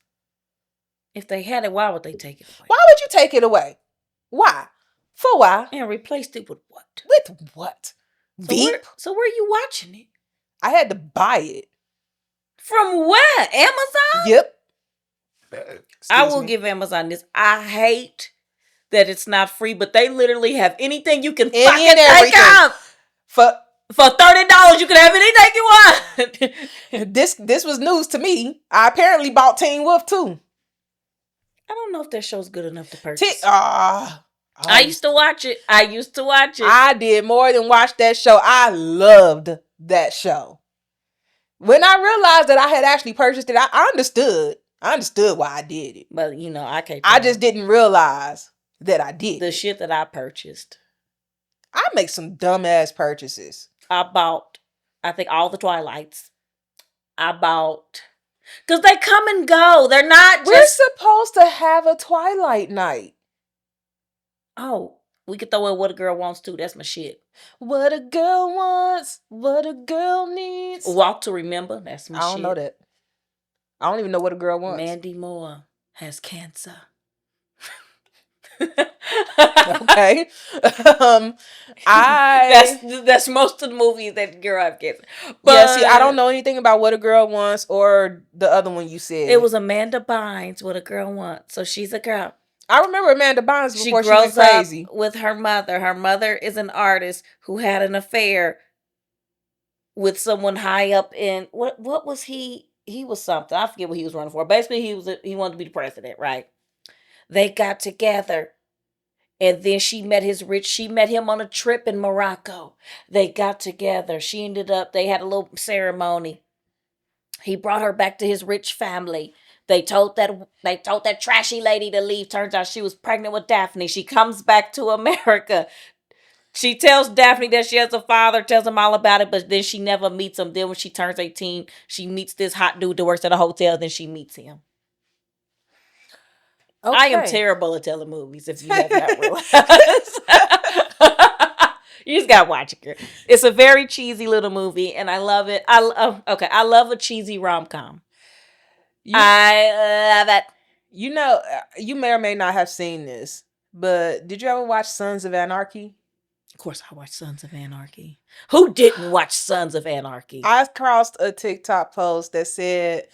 B: If they had it, why would they take it away?
A: Why would you take it away? Why? For why?
B: And replaced it with what?
A: With what?
B: Veep? So where are you watching it?
A: I had to buy it.
B: From where? Amazon?
A: Yep.
B: I will give Amazon this. I hate that it's not free, but they literally have anything you can fucking take out. For $30, you can have anything you want.
A: This was news to me. I apparently bought Teen Wolf too.
B: I don't know if that show's good enough to purchase.
A: I
B: used to watch it. I
A: did more than watch that show. I loved that show. When I realized that I had actually purchased it, I understood. I understood why I did it.
B: But, I can't.
A: I just didn't realize that I did.
B: The shit that I purchased.
A: I make some dumbass purchases.
B: I bought, I think, all the Twilights. I bought, because they come and go. They're not just.
A: We're supposed to have a Twilight night.
B: Oh, we could throw in What a Girl Wants to. That's my shit.
A: What a girl wants, what a girl needs.
B: Walk to Remember. That's my shit.
A: I don't know that. I don't even know what a girl wants.
B: Mandy Moore has cancer.
A: Okay. um, I
B: that's most of the movies that girl I've given. But
A: yeah. See, I don't know anything about What a Girl Wants or the other one you said.
B: it was Amanda Bynes, What a Girl Wants. So she's a girl.
A: I remember Amanda Bynes
B: She
A: before she went
B: grows up
A: crazy.
B: with her mother. Her mother is an artist who had an affair with someone high up in what was he? He was something. I forget what he was running for. Basically, he wanted to be the president, right? They got together. And then she met him on a trip in Morocco. They got together. They had a little ceremony. He brought her back to his rich family. They told that trashy lady to leave. Turns out she was pregnant with Daphne. She comes back to America. She tells Daphne that she has a father, tells him all about it, but then she never meets him. Then when she turns 18, she meets this hot dude that works at a hotel, then she meets him. Okay. I am terrible at telling movies, if you have not realized. You just gotta watch it, girl. It's a very cheesy little movie, and I love it. I love a cheesy rom-com. I love it.
A: You know, you may or may not have seen this, but did you ever watch Sons of Anarchy?
B: Of course, I watched Sons of Anarchy. Who didn't watch Sons of Anarchy?
A: I crossed a TikTok post that said,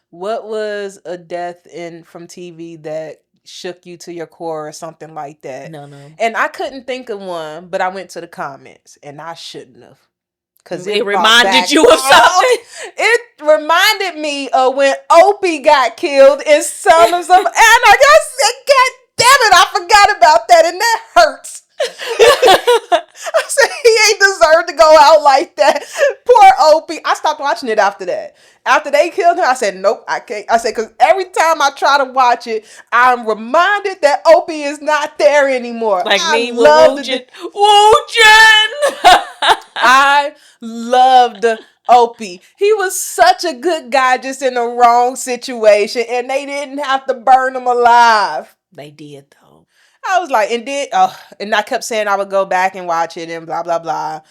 A: "What was a death from TV that shook you to your core," or something like that.
B: No.
A: And I couldn't think of one, but I went to the comments, and I shouldn't have.
B: Because it reminded you of something.
A: It reminded me of when Opie got killed in Sons of Anarchy. I said, God damn it, I forgot about that, and that hurts. I said, he ain't deserved to go out like that. Poor Opie. I stopped watching it after that. After they killed him, I said, nope, I can't. I said, because every time I try to watch it, I'm reminded that Opie is not there anymore.
B: Like me with Woojin.
A: I loved Opie. He was such a good guy, just in the wrong situation, and they didn't have to burn him alive.
B: They did, though.
A: I was like, and I kept saying I would go back and watch it and blah, blah, blah.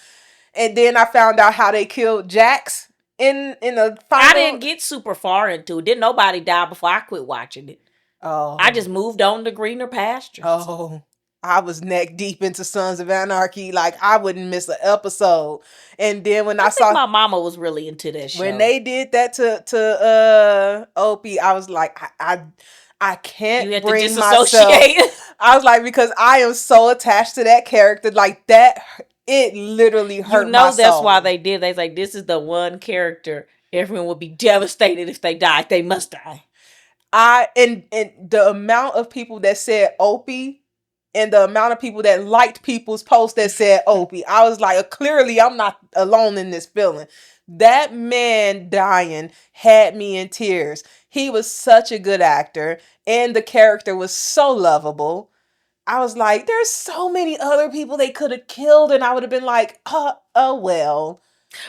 A: And then I found out how they killed Jax in the final.
B: I didn't get super far into it. Didn't nobody die before I quit watching it.
A: Oh.
B: I just moved on to greener pastures.
A: Oh. I was neck deep into Sons of Anarchy. Like, I wouldn't miss an episode. And then when I saw
B: my mama was really into that show.
A: When they did that to Opie, I was like, I can't bring myself. I was like, because I am so attached to that character, like that. It literally hurt my soul.
B: That's why they did. They was like, this is the one character everyone would be devastated if they died. They must die.
A: And the amount of people that said Opie, and the amount of people that liked people's posts that said Opie, I was like, clearly I'm not alone in this feeling. That man dying had me in tears. He was such a good actor, and the character was so lovable. I was like, there's so many other people they could have killed, and I would have been like, oh well.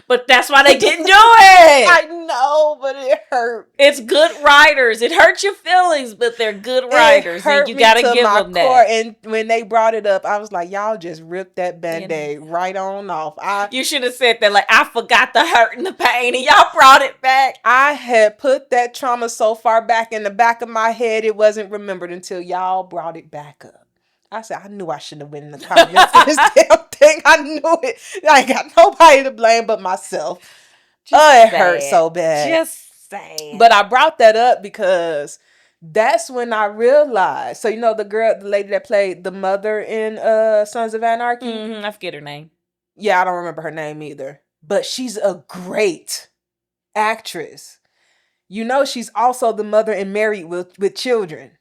B: But that's why they didn't do it.
A: I know, but it hurt.
B: It's good writers. It hurts your feelings, but they're good writers, and you gotta give them that.
A: And when they brought it up, I was like, y'all just ripped that Band-Aid right on off.
B: You should have said that, like, I forgot the hurt and the pain, and y'all brought it back.
A: I had put that trauma so far back in the back of my head, it wasn't remembered until y'all brought it back up. I said, I knew I shouldn't have went in the comments for this damn thing. I knew it. I ain't got nobody to blame but myself. It hurt so bad.
B: Just sad.
A: But I brought that up because that's when I realized. So, the lady that played the mother in Sons of Anarchy?
B: Mm-hmm, I forget her name.
A: Yeah, I don't remember her name either. But she's a great actress. She's also the mother in Married with Children.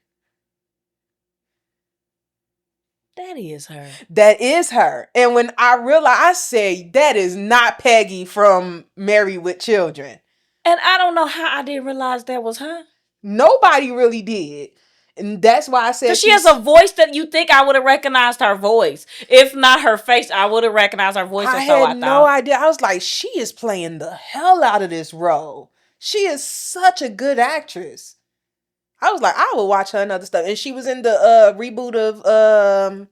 B: That is her.
A: That is her. And when I realized, I said, that is not Peggy from Married with Children.
B: And I don't know how I didn't realize that was her.
A: Nobody really did. And that's why I said
B: she has a voice that you think I would have recognized her voice. If not her face, I would have recognized her voice.
A: I had no idea. I was like, she is playing the hell out of this role. She is such a good actress. I was like, I would watch her and other stuff. And she was in the reboot of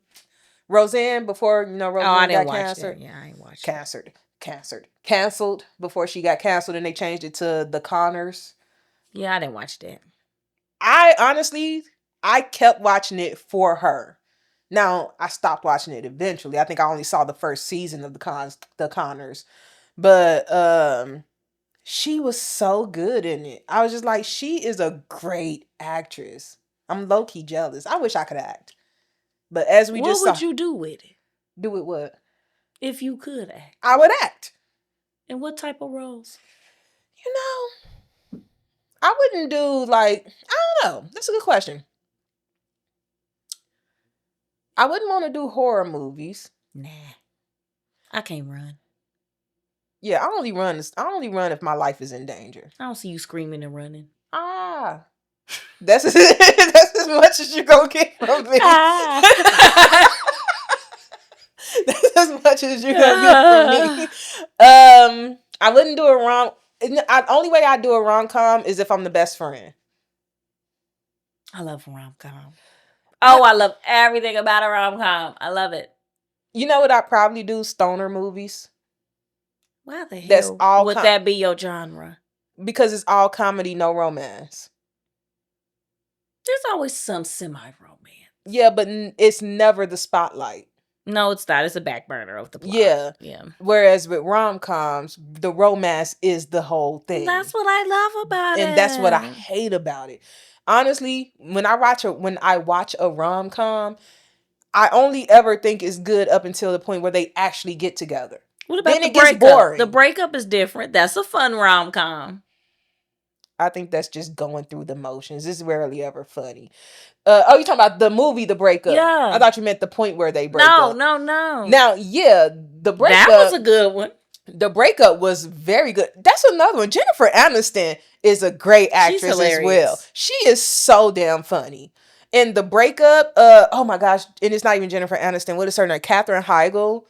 A: Roseanne before, Roseanne got canceled.
B: Yeah, I ain't watched
A: it. Canceled before she got canceled, and they changed it to The Connors.
B: Yeah, I didn't watch that.
A: I honestly I kept watching it for her. Now, I stopped watching it eventually. I think I only saw the first season of the Connors. But she was so good in it. I was just like, she is a great actress. I'm low-key jealous. I wish I could act. But as we just saw...
B: What would you do with it?
A: Do it what?
B: If you could act.
A: I would act.
B: And what type of roles?
A: You know, I wouldn't do like, I don't know. That's a good question. I wouldn't want to do horror movies.
B: Nah. I can't run.
A: Yeah, I only run if my life is in danger.
B: I don't see you screaming and running.
A: That's as much as you're gonna get from me. That's as much as you're gonna get from me. I wouldn't do a rom. Only way I do a rom-com is if I'm the best friend.
B: I love rom-com. Oh, I love everything about a rom-com. I love it.
A: You know what I probably do? Stoner movies.
B: Why the hell would that be your genre?
A: Because it's all comedy, no romance.
B: There's always some semi-romance.
A: Yeah, but it's never the spotlight.
B: No, it's not. It's a back burner of the plot.
A: Yeah. Whereas with rom-coms, the romance is the whole thing.
B: That's what I love about it.
A: And that's what I hate about it. Honestly, when I watch a rom-com, I only ever think it's good up until the point where they actually get together.
B: What about the breakup? Boring. The breakup is different. That's a fun rom-com.
A: I think that's just going through the motions. It's rarely ever funny. You talking about the movie, The Breakup?
B: Yeah.
A: I thought you meant the point where they break up.
B: No.
A: Now, yeah, The Breakup.
B: That was a good one.
A: The Breakup was very good. That's another one. Jennifer Aniston is a great actress as well. She is so damn funny. In The Breakup, oh my gosh, and it's not even Jennifer Aniston. What is her name? Katherine Heigl.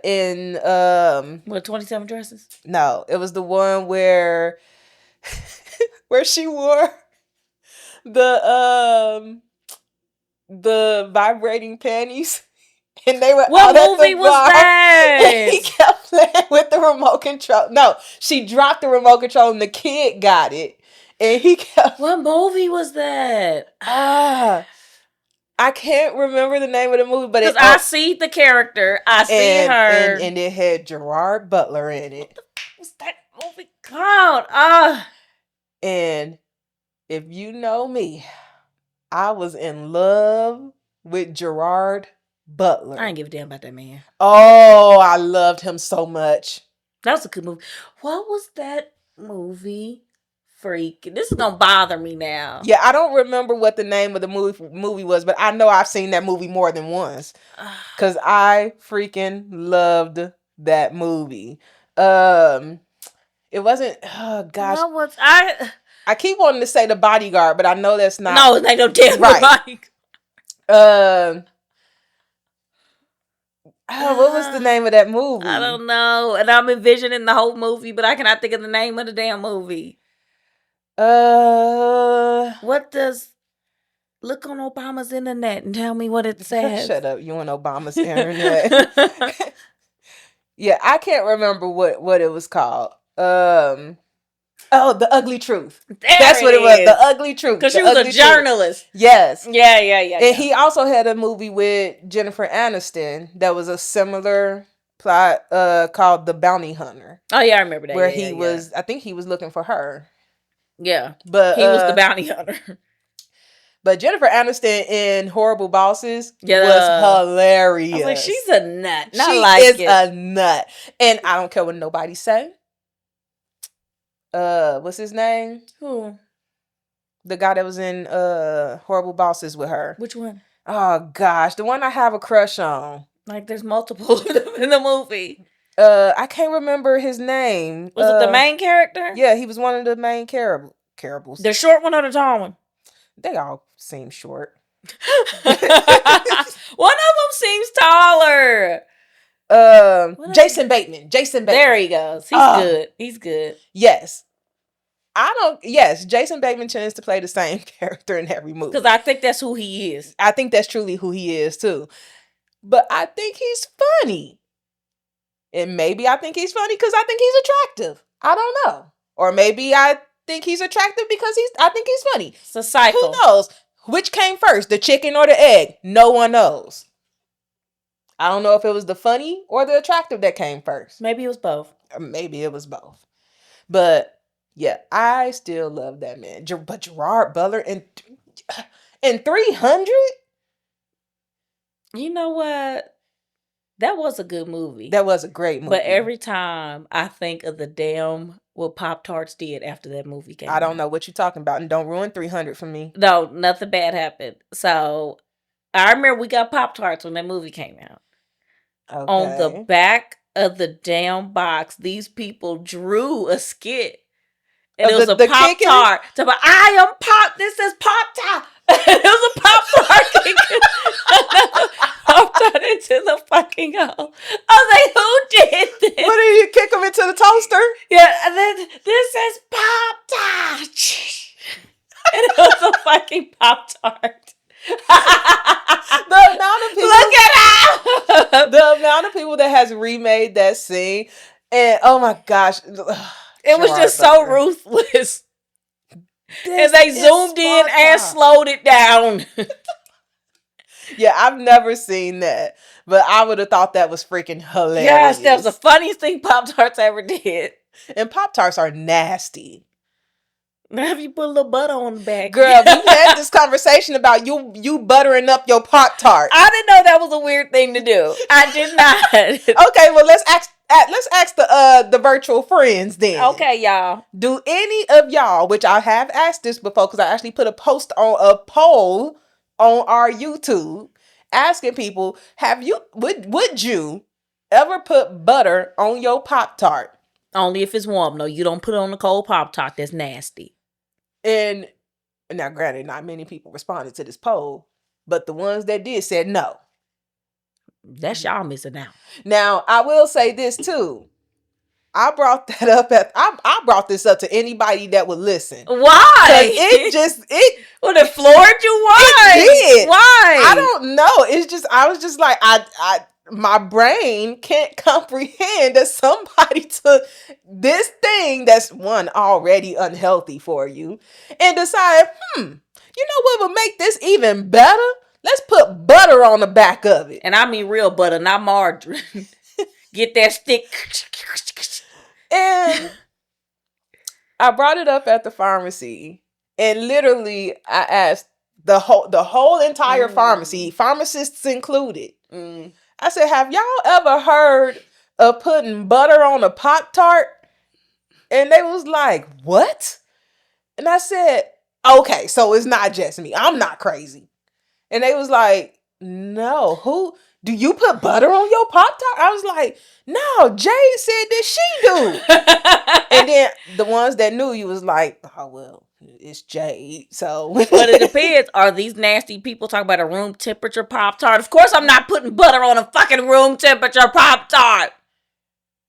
A: In
B: 27 Dresses?
A: No, it was the one where she wore the vibrating panties. And they were
B: what movie was that?
A: And he kept playing with the remote control. No, she dropped the remote control and the kid got it. And he kept...
B: What movie was that?
A: I can't remember the name of the movie, but
B: I see the character. I see her.
A: And it had Gerard Butler in it.
B: What the fuck was that movie called?
A: And if you know me, I was in love with Gerard Butler.
B: I ain't give a damn about that man.
A: Oh, I loved him so much.
B: That was a good movie. What was that movie? Freak. This is gonna bother me now.
A: Yeah, I don't remember what the name of the movie was, but I know I've seen that movie more than once. Cause I freaking loved that movie. It wasn't. Oh gosh.
B: What was
A: I keep wanting to say The Bodyguard, but I know that's not.
B: No, it's like no damn right.
A: What was the name of that movie?
B: I don't know, and I'm envisioning the whole movie, but I cannot think of the name of the damn movie. What does... Look on Obama's internet and tell me what it says.
A: Shut up, you on Obama's internet. Yeah, I can't remember what it was called. The Ugly Truth. That's what it was. The Ugly Truth.
B: Because she was a journalist.
A: Truth. Yes.
B: Yeah.
A: And he also had a movie with Jennifer Aniston that was a similar plot called The Bounty Hunter.
B: Oh yeah, I remember that.
A: Where he was, I think he was looking for her.
B: Yeah.
A: But
B: he was the bounty hunter.
A: But Jennifer Aniston in Horrible Bosses was hilarious.
B: I was like, she's a nut.
A: She is a nut. And I don't care what nobody say. What's his name?
B: Who?
A: The guy that was in Horrible Bosses with her.
B: Which one?
A: Oh gosh, the one I have a crush on.
B: Like there's multiple of them in the movie.
A: I can't remember his name.
B: Was it the main character?
A: Yeah, he was one of the main carables.
B: The short one or the tall one?
A: They all seem short.
B: One of them seems taller.
A: Jason Bateman.
B: There he goes. He's good. He's good.
A: Yes. Jason Bateman tends to play the same character in every movie.
B: Because I think that's who he is.
A: I think that's truly who he is too. But I think he's funny. And maybe I think he's funny because I think he's attractive. I don't know. Or maybe I think he's attractive because I think he's funny.
B: It's a cycle.
A: Who knows? Which came first, the chicken or the egg? No one knows. I don't know if it was the funny or the attractive that came first.
B: Maybe it was both.
A: Maybe it was both. But yeah, I still love that man. But Gerard Butler in 300?
B: You know what? That was a good movie.
A: That was a great movie.
B: But every time I think of the damn what Pop-Tarts did after that movie came out.
A: I don't know what you're talking about. And don't ruin 300 for me.
B: No, nothing bad happened. So I remember we got Pop-Tarts when that movie came out. Okay. On the back of the damn box, these people drew a skit. And it was a Pop-Tart. I am Pop. This is Pop-Tart. It was a Pop-Tart kicking Pop-Tart into the fucking hole. I was like, who did this?
A: What did you kick him into the toaster?
B: Yeah, and then this is Pop-Tart. And it was a fucking Pop-Tart.
A: The amount of people, look it up. The amount of people that has remade that scene, and oh my gosh,
B: it was just so ruthless. And they zoomed in and slowed it down.
A: Yeah, I've never seen that, but I would have thought that was freaking hilarious.
B: Yes, that was the funniest thing Pop-Tarts ever did.
A: And Pop-Tarts are nasty.
B: Now have you put a little butter on the back?
A: Girl, we had this conversation about you buttering up your Pop-Tart.
B: I didn't know that was a weird thing to do. I did not.
A: Okay, well let's ask the virtual friends then.
B: Okay, y'all.
A: Do any of y'all, which I have asked this before because I actually put a poll on our YouTube asking people, would you ever put butter on your Pop-Tart?
B: Only if it's warm. No, you don't put it on the cold Pop-Tart. That's nasty.
A: And now, granted, not many people responded to this poll, but the ones that did said no.
B: That's y'all missing out.
A: Now, I will say this too. I brought that up I brought this up to anybody that would listen.
B: Why?
A: It
B: well, it floored you. Why?
A: It did.
B: Why?
A: I don't know. It's just I was just like my brain can't comprehend that somebody took this thing that's one already unhealthy for you and decided, you know what would make this even better? Let's put butter on the back of it.
B: And I mean real butter, not margarine. Get that stick.
A: And I brought it up at the pharmacy, and literally I asked the whole entire pharmacy, pharmacists included. I said, have y'all ever heard of putting butter on a Pop-Tart? And they was like, what? And I said, okay, so it's not just me. I'm not crazy. And they was like, no, who? Do you put butter on your Pop-Tart? I was like, no, Jade said that she do. And then the ones that knew you was like, oh, well, it's Jade. So.
B: But it depends. Are these nasty people talking about a room temperature Pop-Tart? Of course I'm not putting butter on a fucking room temperature Pop-Tart.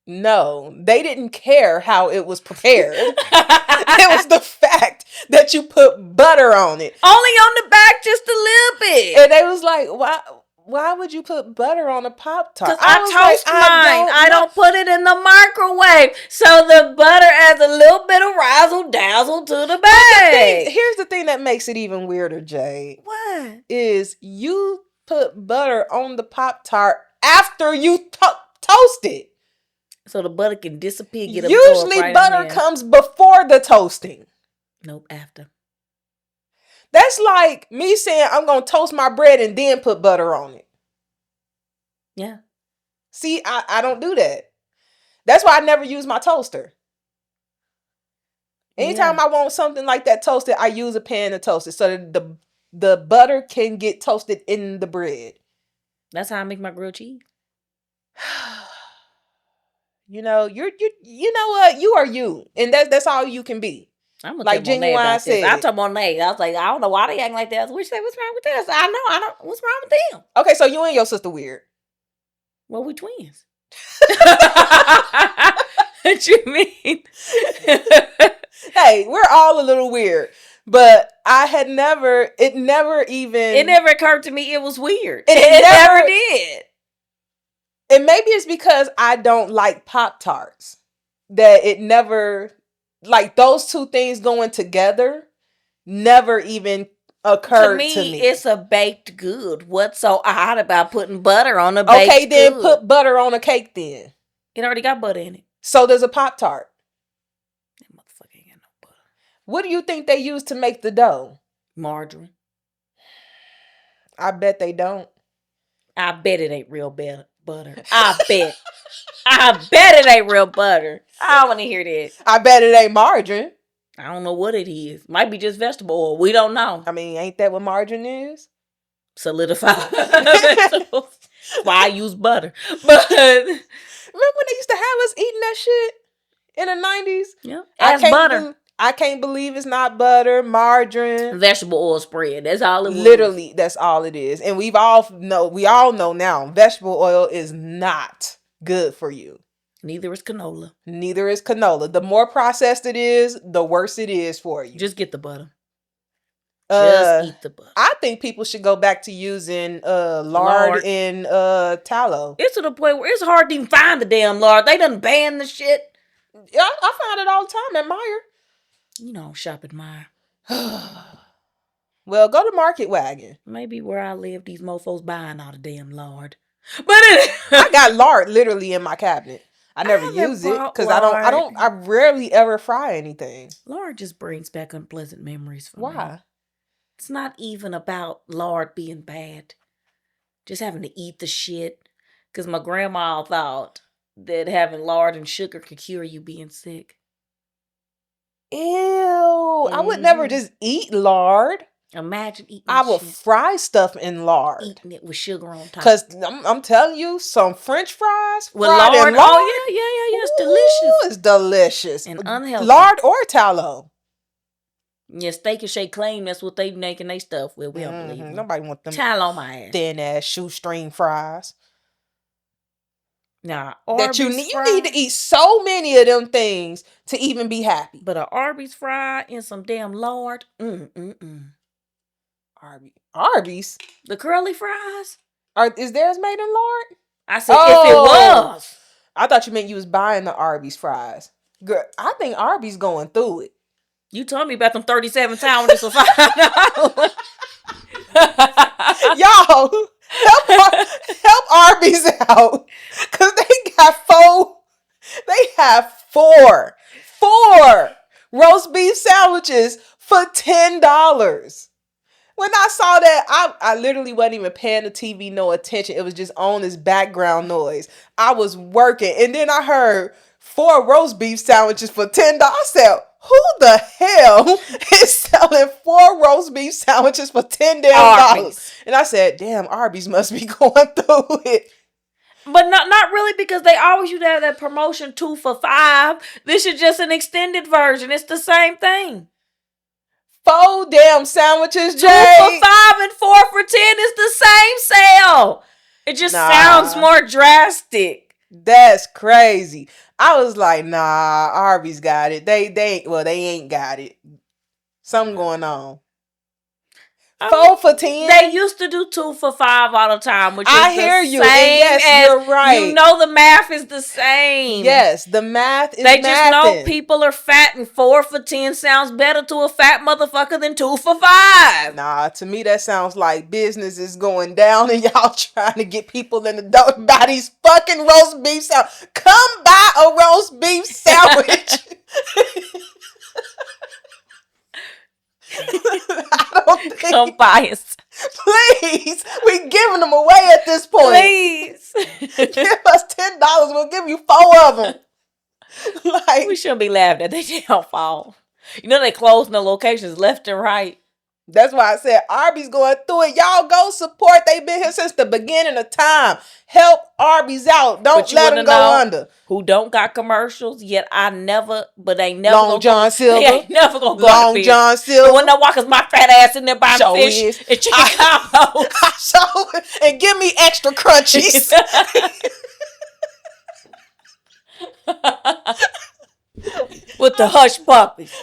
A: No, they didn't care how it was prepared. It was the fact that you put butter on it.
B: Only on the back just a little bit.
A: And they was like, why would you put butter on a Pop-Tart?
B: Because I toast mine. I don't put it in the microwave. So the butter adds a little bit of razzle dazzle to the bag.
A: Here's the thing that makes it even weirder, Jade.
B: What?
A: Is you put butter on the Pop-Tart after you toast it.
B: So the butter can disappear.
A: Usually butter comes before the toasting.
B: Nope, after.
A: That's like me saying I'm going to toast my bread and then put butter on it.
B: Yeah.
A: See, I don't do that. That's why I never use my toaster. Anytime I want something like that toasted, I use a pan to toast it so that the butter can get toasted in the bread.
B: That's how I make my grilled cheese.
A: You know, you know what? You are you. And that's all you can be.
B: I'm
A: like Genuine said.
B: I told Monet, I was like, I don't know why they acting like that. What's wrong with this? I don't. What's wrong with them?
A: Okay, so you and your sister weird.
B: Well, we twins. What you mean?
A: Hey, we're all a little weird. But it never
B: occurred to me it was weird.
A: It
B: never did.
A: And maybe it's because I don't like Pop-Tarts. That it never, like those two things going together, never even occurred
B: to me. It's a baked good. What's so odd about putting butter on a baked good?
A: Okay, then put butter on a cake then.
B: It already got butter in it.
A: So does a Pop-Tart.
B: That motherfucker ain't got no butter.
A: What do you think they use to make the dough?
B: Margarine.
A: I bet they don't.
B: I bet it ain't real butter. I bet. I bet it ain't real butter. I don't want to hear that.
A: I bet it ain't margarine.
B: I don't know what it is. Might be just vegetable oil. We don't know.
A: I mean, ain't that what margarine is?
B: Solidified vegetables. Why I use butter. But
A: remember when they used to have us eating that shit in the 90s?
B: Yeah. As butter.
A: I can't believe it's not butter, margarine.
B: Vegetable oil spread. That's all it was.
A: Literally, that's all it is. And we all know now, vegetable oil is not good for you.
B: Neither is canola.
A: Neither is canola. The more processed it is, the worse it is for you.
B: Just get the butter. Just eat the butter.
A: I think people should go back to using lard and tallow.
B: It's to the point where it's hard to even find the damn lard. They done banned the shit.
A: Yeah, I find it all the time at Meijer.
B: You know, shop at Meijer.
A: Well, go to Market Wagon.
B: Maybe where I live, these mofos buying all the damn lard. But
A: I got lard literally in my cabinet. I never use it because I rarely ever fry anything.
B: Lard just brings back unpleasant memories for me.
A: Why?
B: It's not even about lard being bad. Just having to eat the shit. Because my grandma thought that having lard and sugar could cure you being sick.
A: Ew. Mm-hmm. I would never just eat lard.
B: Imagine eating
A: I will fry stuff in lard.
B: Eating it with sugar on top.
A: Because I'm telling you, some French fries
B: with lard. Oh, yeah. It's delicious.
A: It's delicious.
B: And unhealthy.
A: Lard or tallow.
B: Yeah, Steak and Shake claim that's what they making their stuff with. We don't believe them.
A: Nobody want them
B: tallow on my ass.
A: Thin ass shoestring fries.
B: Nah,
A: that you need to eat so many of them things to even be happy.
B: But a Arby's fry and some damn lard.
A: Arby's?
B: The curly fries?
A: Is theirs made in lard?
B: I said if it was.
A: I thought you meant you was buying the Arby's fries. Girl, I think Arby's going through it.
B: You told me about them 37 sandwiches for $5.
A: Y'all, help Arby's out. Because they have four roast beef sandwiches for $10. When I saw that, I literally wasn't even paying the TV no attention. It was just on this background noise. I was working. And then I heard 4 roast beef sandwiches for $10. I said, who the hell is selling 4 roast beef sandwiches for $10 damn? And I said, damn, Arby's must be going through it.
B: But not really, because they always used to have that promotion 2 for $5. This is just an extended version. It's the same thing.
A: 4 damn sandwiches, Jay.
B: 2 for $5 and 4 for $10 is the same sale. It just sounds more drastic.
A: That's crazy. I was like, nah, Arby's got it. They ain't got it. Something going on. 4 for $10.
B: They used to do 2 for $5 all the time, which is
A: I hear you. Yes, you're right.
B: You know the math is the same.
A: Yes, the math is.
B: They just know people are fat, and 4 for $10 sounds better to a fat motherfucker than 2 for $5.
A: Nah, to me that sounds like business is going down, and y'all trying to get people in the door to buy these fucking roast beef sandwiches. Come buy a roast beef sandwich. I don't think.
B: Come buy us.
A: Please. We giving them away at this point.
B: Please.
A: Give us $10. We'll give you 4 of them.
B: We shouldn't be laughing at they downfall. You know they closing the locations left and right.
A: That's why I said Arby's going through it. Y'all go support. They've been here since the beginning of time. Help Arby's out. Don't let them go under.
B: Who don't got commercials yet? They never
A: Long John Silver.
B: They ain't never gonna go
A: Long John Silver.
B: When I walk my fat ass in there buying fish and chicken combos.
A: And give me extra crunchies.
B: With the hush puppies.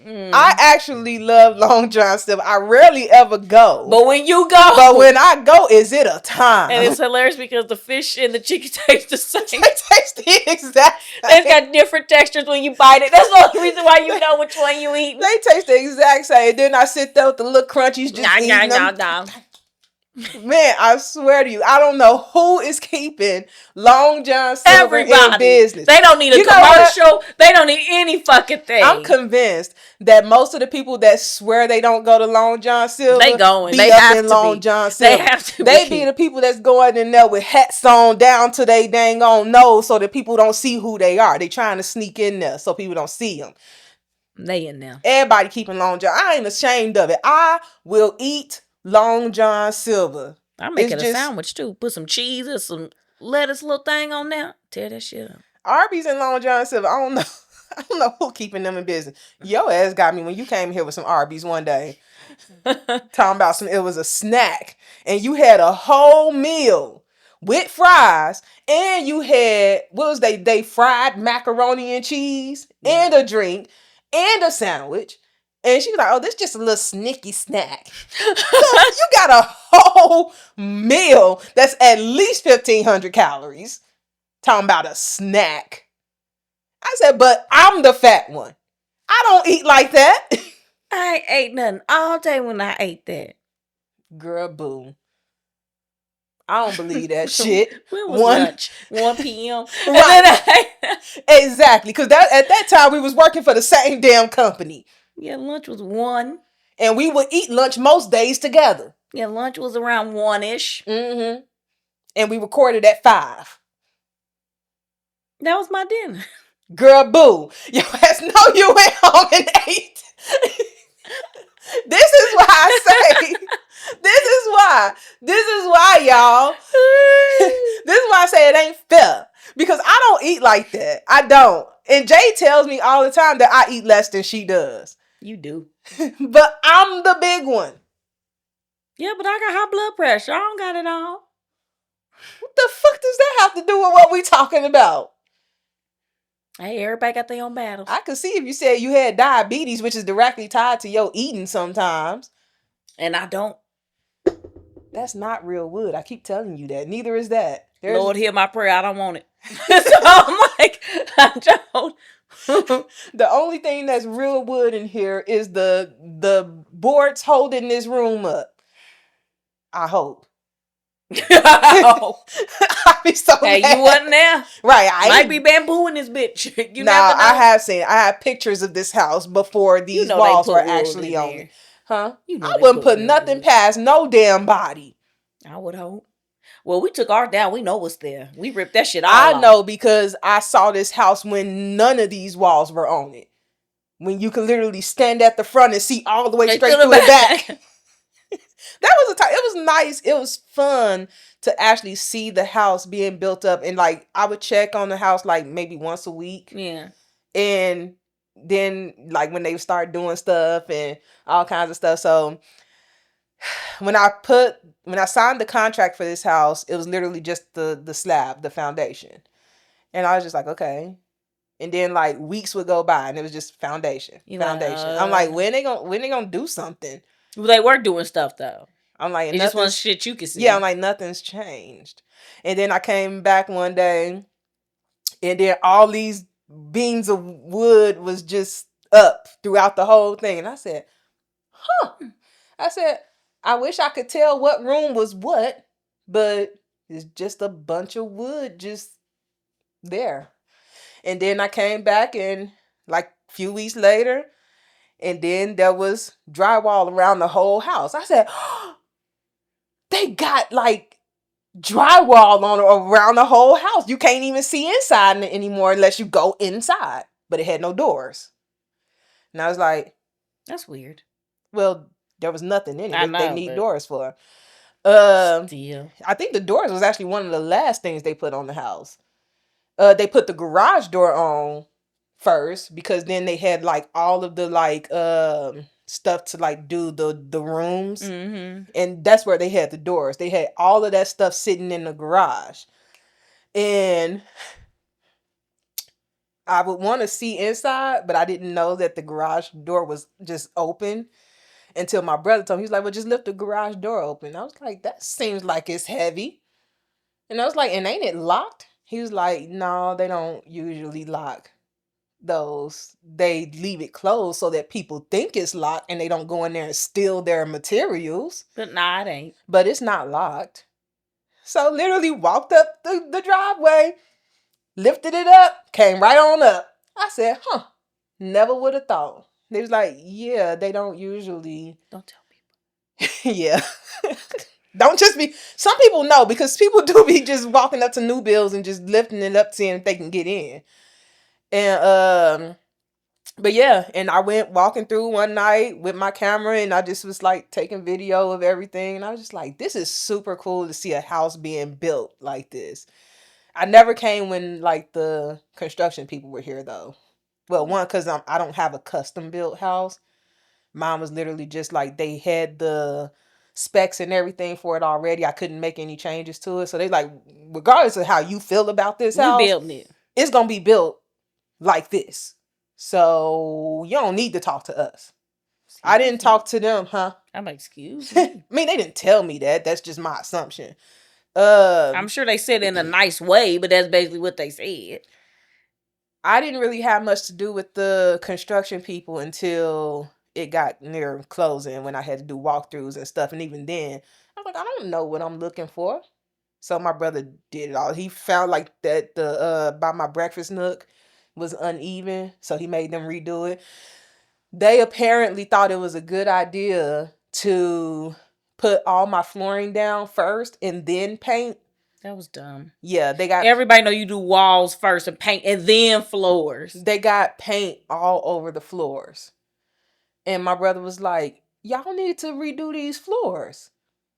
A: I actually love Long John Silver. I rarely ever go.
B: But when you go.
A: But when I go, is it a time?
B: And it's hilarious because the fish and the chicken taste the same.
A: They taste the exact same.
B: It's got different textures when you bite it. That's the only reason why you know which one you eat.
A: They taste the exact same. Then I sit there with the little crunchies just eating them.
B: No.
A: Man, I swear to you, I don't know who is keeping Long John Silver in business.
B: They don't need a commercial. They don't need any fucking thing.
A: I'm convinced that most of the people that swear they don't go to Long John Silver,
B: they going.
A: They have in Long John Silver.
B: They have to.
A: They be the people that's going in there with hats on down to they dang on nose, so that people don't see who they are. They trying to sneak in there so people don't see them.
B: They in there.
A: Everybody keeping Long John. I ain't ashamed of it. I will eat Long John Silver.
B: I'm making a sandwich too. Put some cheese or some lettuce little thing on there. Tear that shit up.
A: Arby's and Long John Silver. I don't know who keeping them in business. Your ass got me when you came here with some Arby's one day. Talking about it was a snack. And you had a whole meal with fries. And you had, what was they fried macaroni and cheese and a drink and a sandwich. And she was like, oh, this is just a little snicky snack. You got a whole meal that's at least 1,500 calories. Talking about a snack. I said, but I'm the fat one. I don't eat like that.
B: I ain't ate nothing all day when I ate that.
A: Girl, boo. I don't believe that shit.
B: When was lunch? 1 p.m.
A: Right. Exactly. Because at that time, we was working for the same damn company.
B: Yeah, lunch was 1.
A: And we would eat lunch most days together.
B: Yeah, lunch was around 1-ish.
A: Mm-hmm. And we recorded at 5.
B: That was my dinner.
A: Girl, boo. Your ass know you went home and ate. This is why I say. This is why, y'all. This is why I say it ain't fair. Because I don't eat like that. I don't. And Jay tells me all the time that I eat less than she does.
B: You do.
A: But I'm the big one.
B: Yeah, but I got high blood pressure. I don't got it all.
A: What the fuck does that have to do with what we talking about?
B: Hey, everybody got their own battles.
A: I could see if you said you had diabetes, which is directly tied to your eating sometimes.
B: And I don't.
A: That's not real wood. I keep telling you that. Neither is that.
B: Lord, hear my prayer. I don't want it. So I'm like, I don't.
A: The only thing that's real wood in here is the boards holding this room up. I hope. I'd be so
B: hey,
A: mad.
B: You wasn't there,
A: right? I
B: might be bambooing this bitch. You never know.
A: I have seen. I have pictures of this house before these walls were actually on it. Huh? I wouldn't put nothing past no damn body.
B: I would hope. Well, we took ours down. We know what's there. We ripped that shit
A: off. I know because I saw this house when none of these walls were on it. When you could literally stand at the front and see all the way straight to the back. That was a time. It was nice. It was fun to actually see the house being built up. And like, I would check on the house like maybe once a week.
B: Yeah.
A: And then like when they start doing stuff and all kinds of stuff. So when I signed the contract for this house, it was literally just the slab, the foundation. And I was just like, okay. And then like weeks would go by and it was just foundation. I'm like, when they gonna do something?
B: Well, they were doing stuff though.
A: I'm like,
B: it just was shit you could see.
A: Yeah, I'm like, nothing's changed. And then I came back one day and then all these beams of wood was just up throughout the whole thing. And I said, I wish I could tell what room was what, but it's just a bunch of wood just there. And then I came back and like a few weeks later, and then there was drywall around the whole house. I said, they got like drywall around the whole house. You can't even see inside anymore unless you go inside. But it had no doors. And I was like,
B: that's weird.
A: Well, there was nothing in it they need doors for.
B: Still.
A: I think the doors was actually one of the last things they put on the house. They put the garage door on first because then they had like all of the like stuff to like do the rooms.
B: Mm-hmm.
A: And that's where they had the doors. They had all of that stuff sitting in the garage. And I would want to see inside, but I didn't know that the garage door was just open until my brother told me. He was like, well, just lift the garage door open. I was like, that seems like it's heavy. And I was like, and ain't it locked? He was like, no, they don't usually lock those. They leave it closed so that people think it's locked and they don't go in there and steal their materials.
B: But nah, it ain't.
A: But it's not locked. So literally walked up the driveway, lifted it up, came right on up. I said, never would have thought. They was like, yeah, they don't usually.
B: Don't tell people.
A: Yeah. Don't just be. Some people know because people do be just walking up to new builds and just lifting it up, seeing if they can get in. And but yeah, and I went walking through one night with my camera and I just was like taking video of everything. And I was just like, this is super cool to see a house being built like this. I never came when like the construction people were here though. Well, one, because I don't have a custom built house. Mine was literally just like they had the specs and everything for it already. I couldn't make any changes to it. So they like, regardless of how you feel about this house,
B: building it.
A: It's gonna be built like this. So you don't need to talk to us. I didn't talk to them, huh?
B: I'm like, excuse me.
A: I mean, they didn't tell me that. That's just my assumption.
B: I'm sure they said it in a nice way, but that's basically what they said.
A: I didn't really have much to do with the construction people until it got near closing when I had to do walkthroughs and stuff. And even then, I was like, I don't know what I'm looking for. So my brother did it all. He found like that the by my breakfast nook was uneven, so he made them redo it. They apparently thought it was a good idea to put all my flooring down first and then paint.
B: That was dumb.
A: Yeah, they got
B: everybody know you do walls first and paint and then floors.
A: They got paint all over the floors. And my brother was like, y'all need to redo these floors.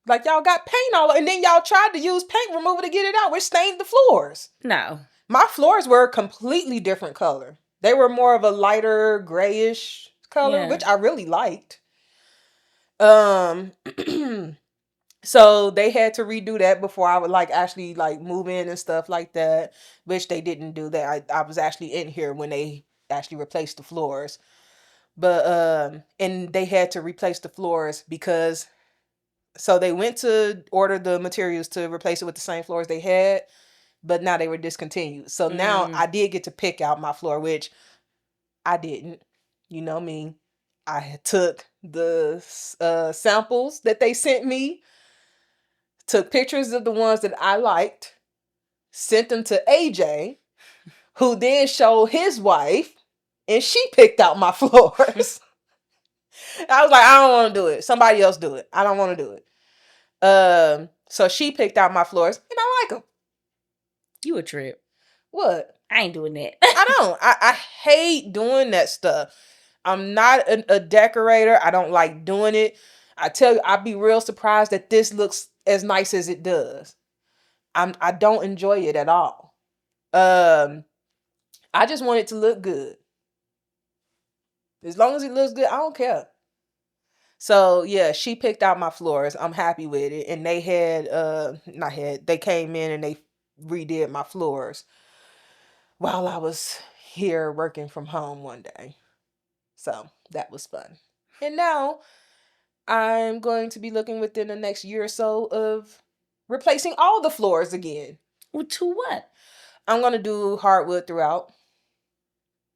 A: Like y'all got paint all over, and then y'all tried to use paint remover to get it out, which stained the floors.
B: No.
A: My floors were a completely different color. They were more of a lighter grayish color, which I really liked. So they had to redo that before I would like actually like move in and stuff like that, which they didn't do that. I was actually in here when they actually replaced the floors. But and they had to replace the floors because so they went to order the materials to replace it with the same floors they had, but now they were discontinued. So now I did get to pick out my floor, which I didn't. You know me. I took the samples that they sent me, took pictures of the ones that I liked, sent them to AJ, who then showed his wife, and she picked out my floors. I was like, I don't want to do it. Somebody else do it. I don't want to do it. So she picked out my floors, and I like them.
B: You a trip.
A: What?
B: I ain't doing that.
A: I don't. I hate doing that stuff. I'm not a decorator. I don't like doing it. I tell you, I'd be real surprised that this looks as nice as it does. I don't enjoy it at all. I just want it to look good. As long as it looks good, I don't care. So yeah, she picked out my floors. I'm happy with it. And they they came in and they redid my floors while I was here working from home one day. So that was fun. And now I'm going to be looking within the next year or so of replacing all the floors again.
B: To what?
A: I'm going to do hardwood throughout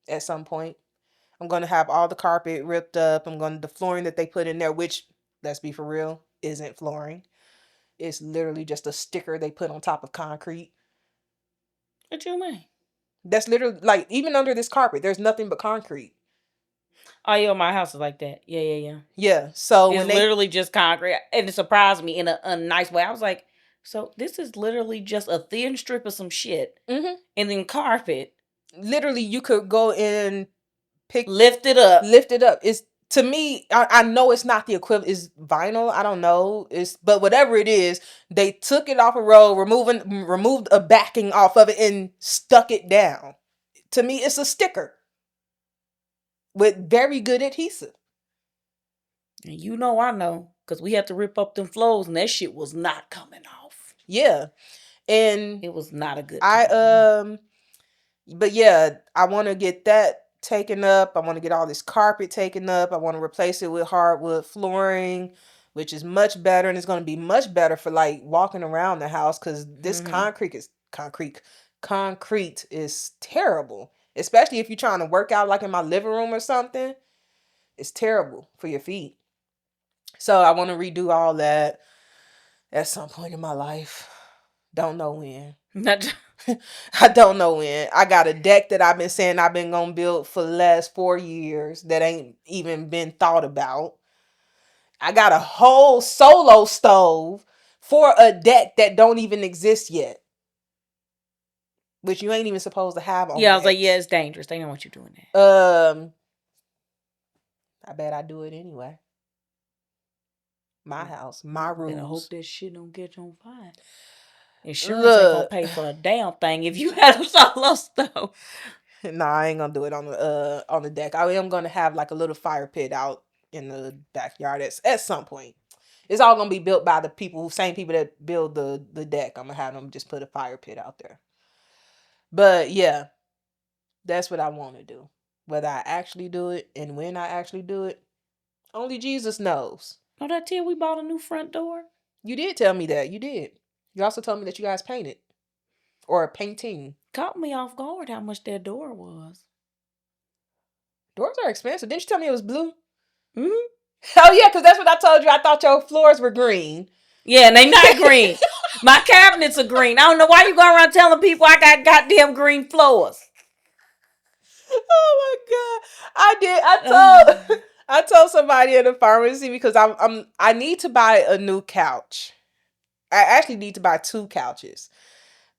A: at some point. I'm going to have all the carpet ripped up. The flooring that they put in there, which, let's be for real, isn't flooring. It's literally just a sticker they put on top of concrete.
B: What you mean?
A: That's literally, like, even under this carpet, there's nothing but concrete.
B: Oh, yeah, my house is like that. Yeah.
A: Yeah, so
B: it's literally just concrete. And it surprised me in a nice way. I was like, so this is literally just a thin strip of some shit. Mm-hmm. And then carpet.
A: Literally, you could go and
B: lift it up.
A: It's, to me, I know it's not the equivalent. It's vinyl. I don't know. But whatever it is, they took it off a roll, removed a backing off of it and stuck it down. To me, it's a sticker with very good adhesive.
B: And you know I know, because we had to rip up them floors and that shit was not coming off.
A: Yeah. And
B: it was not a good time.
A: But yeah, I want to get that taken up. I want to get all this carpet taken up. I want to replace it with hardwood flooring, which is much better, and it's going to be much better for like walking around the house because this concrete is terrible, especially if you're trying to work out like in my living room or something. It's terrible for your feet. So I want to redo all that at some point in my life. Don't know when. I don't know when. I got a deck that I've been saying I've been gonna build for the last 4 years that ain't even been thought about. I got a whole solo stove for a deck that don't even exist yet, which you ain't even supposed to have on.
B: Yeah, I was like, yeah, it's dangerous. They don't want you doing that.
A: I bet I do it anyway. My house, my rules.
B: I hope that shit don't get on fire. Insurance ain't gonna pay for a damn thing if you had a solo stove.
A: No, I ain't gonna do it on the deck. I am gonna have like a little fire pit out in the backyard at some point. It's all gonna be built by the same people that build the deck. I'm gonna have them just put a fire pit out there. But yeah, that's what I want to do. Whether I actually do it and when I actually do it, only Jesus knows.
B: Oh, that till we bought a new front door?
A: You did tell me that. You did. You also told me that you guys painted. Or painting.
B: Caught me off guard how much that door was.
A: Doors are expensive. Didn't you tell me it was blue?
B: Mm-hmm.
A: Oh, yeah, because that's what I told you. I thought your floors were green.
B: Yeah, and they not green. My cabinets are green. I don't know why you go around telling people I got goddamn green floors.
A: Oh, my God. I told somebody in the pharmacy because I need to buy a new couch. I actually need to buy 2 couches.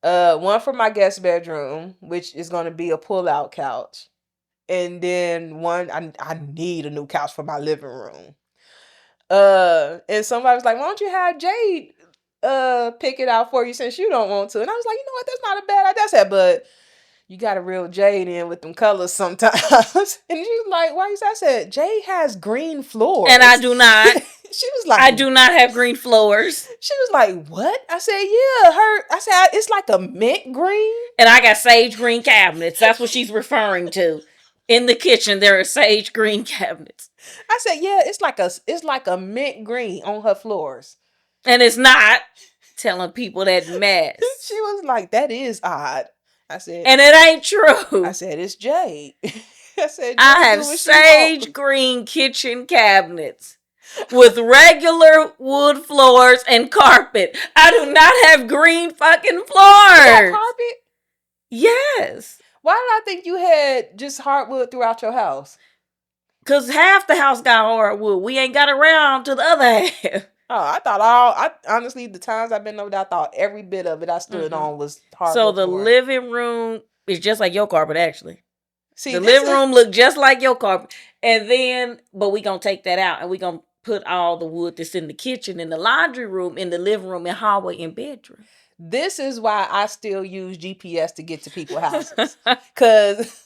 A: One for my guest bedroom, which is going to be a pull-out couch. And then one, I need a new couch for my living room. And somebody was like, why don't you have Jade pick it out for you since you don't want to? And I was like, you know what, that's not a bad idea. I said, but you got to reel Jade in with them colors sometimes. And she was like, why? I said, Jade has green floors.
B: And I do not.
A: She was like,
B: I do not have green floors.
A: She was like, what? I said, yeah, I said, it's like a mint green.
B: And I got sage green cabinets. That's what she's referring to. In the kitchen, there are sage green cabinets.
A: I said, yeah, it's like a mint green on her floors.
B: And it's not. Telling people that mess.
A: She was like, that is odd. I said,
B: and it ain't true.
A: I said, it's Jade. I said,
B: I have sage green kitchen cabinets with regular wood floors and carpet. I do not have green fucking floors.
A: Carpet?
B: Yes.
A: Why did I think you had just hardwood throughout your house?
B: Because half the house got hardwood. We ain't got around to the other half.
A: Oh, honestly, the times I've been over there, I thought every bit of it I stood on was hardwood.
B: So the living room is just like your carpet, actually.
A: See,
B: the living room look just like your carpet. And then, but we gonna take that out and we gonna put all the wood that's in the kitchen, in the laundry room, in the living room, and hallway, and bedroom.
A: This is why I still use GPS to get to people's houses. Because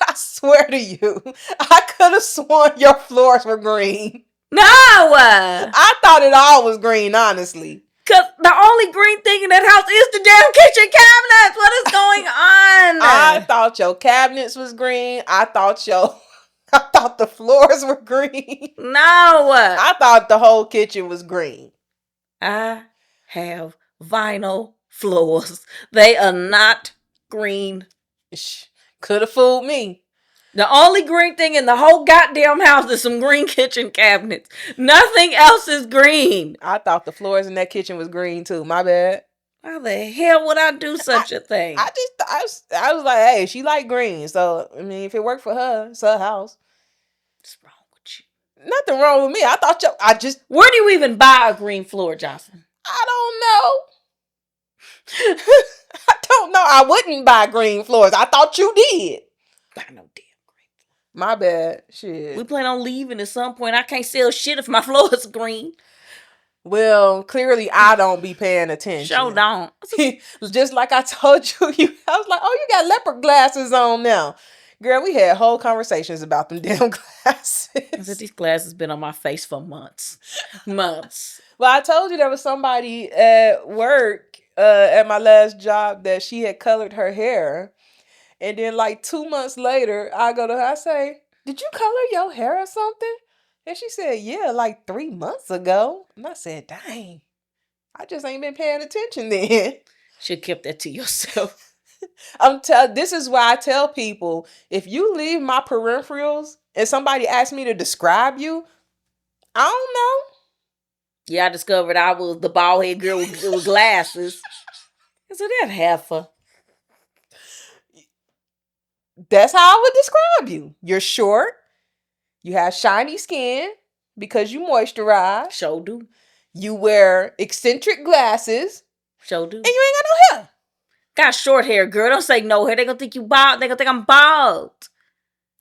A: I swear to you, I could have sworn your floors were green.
B: No!
A: I thought it all was green, honestly.
B: Because the only green thing in that house is the damn kitchen cabinets. What is going on?
A: I thought your cabinets was green. I thought the floors were green.
B: No.
A: I thought the whole kitchen was green.
B: I have vinyl floors. They are not green.
A: Could have fooled me.
B: The only green thing in the whole goddamn house is some green kitchen cabinets. Nothing else is green.
A: I thought the floors in that kitchen was green too. My bad.
B: How the hell would I do such a thing?
A: I was like, hey, she like green. So, I mean, if it worked for her, it's her house.
B: What's wrong with you?
A: Nothing wrong with me. I thought
B: Where do you even buy a green floor, Jocelyn?
A: I don't know. I don't know. I wouldn't buy green floors. I thought you did.
B: Buy no damn.
A: My bad. Shit.
B: We plan on leaving at some point. I can't sell shit if my floor is green.
A: Well, clearly I don't be paying attention.
B: Sure don't.
A: Just like I told you, I was like, oh, you got leopard glasses on now. Girl, we had whole conversations about them damn glasses.
B: I said, these glasses been on my face for months. Months.
A: Well, I told you there was somebody at work at my last job that she had colored her hair. And then like 2 months later, I go to her, I say, "Did you color your hair or something?" And she said, "Yeah, like 3 months ago." And I said, "Dang, I just ain't been paying attention then."
B: Should kept that to yourself.
A: This is why I tell people, if you leave my peripherals and somebody asks me to describe you, I don't know.
B: Yeah, I discovered I was the bald head girl with glasses. I said, that heifer.
A: That's how I would describe you. You're short. You have shiny skin because you moisturize.
B: Sure do.
A: You wear eccentric glasses.
B: Sure do.
A: And you ain't got no hair.
B: Got short hair, girl. Don't say no hair. They gonna think you bald. They gonna think I'm bald.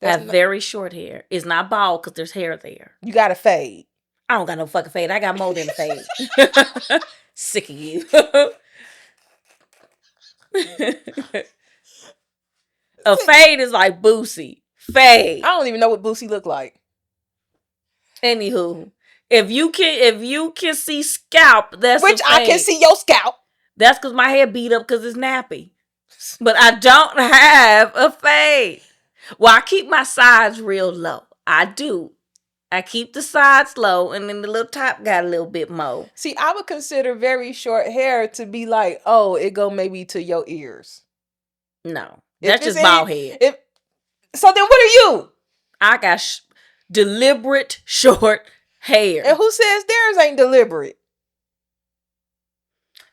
B: I have very short hair. It's not bald because there's hair there.
A: You got a fade.
B: I don't got no fucking fade. I got more than a fade. Sick of you. A fade is like Boosie. Fade.
A: I don't even know what Boosie look like.
B: Anywho, if you can see scalp, that's
A: which I can see your scalp.
B: That's because my hair beat up because it's nappy. But I don't have a fade. Well, I keep my sides real low. I do. I keep the sides low, and then the little top got a little bit more.
A: See, I would consider very short hair to be like, oh, it go maybe to your ears.
B: No, that's just bald head.
A: So then what are you?
B: I got deliberate short hair.
A: And who says theirs ain't deliberate?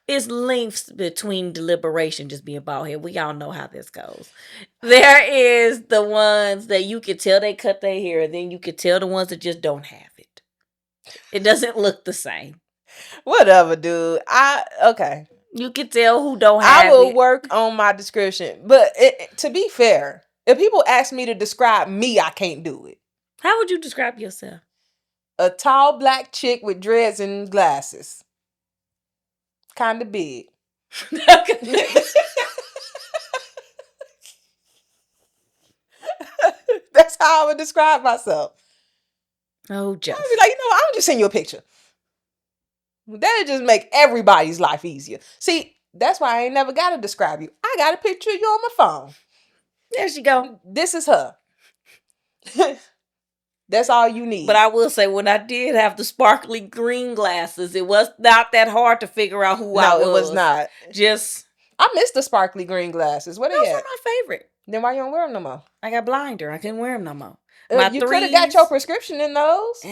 B: It's lengths between deliberation just being bald head. We all know how this goes. There is the ones that you can tell they cut their hair, and then you can tell the ones that just don't have it. It doesn't look the same.
A: Whatever, dude. Okay.
B: You can tell who don't have it.
A: I will work on my description. But to be fair, if people ask me to describe me, I can't do it.
B: How would you describe yourself?
A: A tall black chick with dreads and glasses. Kind of big. That's how I would describe myself.
B: Oh, just.
A: I'd be like, I'm just sending you a picture. That'll just make everybody's life easier. See, that's why I ain't never got to describe you. I got a picture of you on my phone.
B: There she go.
A: This is her. That's all you need.
B: But I will say, when I did have the sparkly green glasses, it was not that hard to figure out who I was.
A: No, it was not.
B: I
A: miss the sparkly green glasses. What are they at?
B: Those are my favorite.
A: Then why you don't wear them no more?
B: I got blinder. I couldn't wear them no more.
A: You could have got your prescription in those.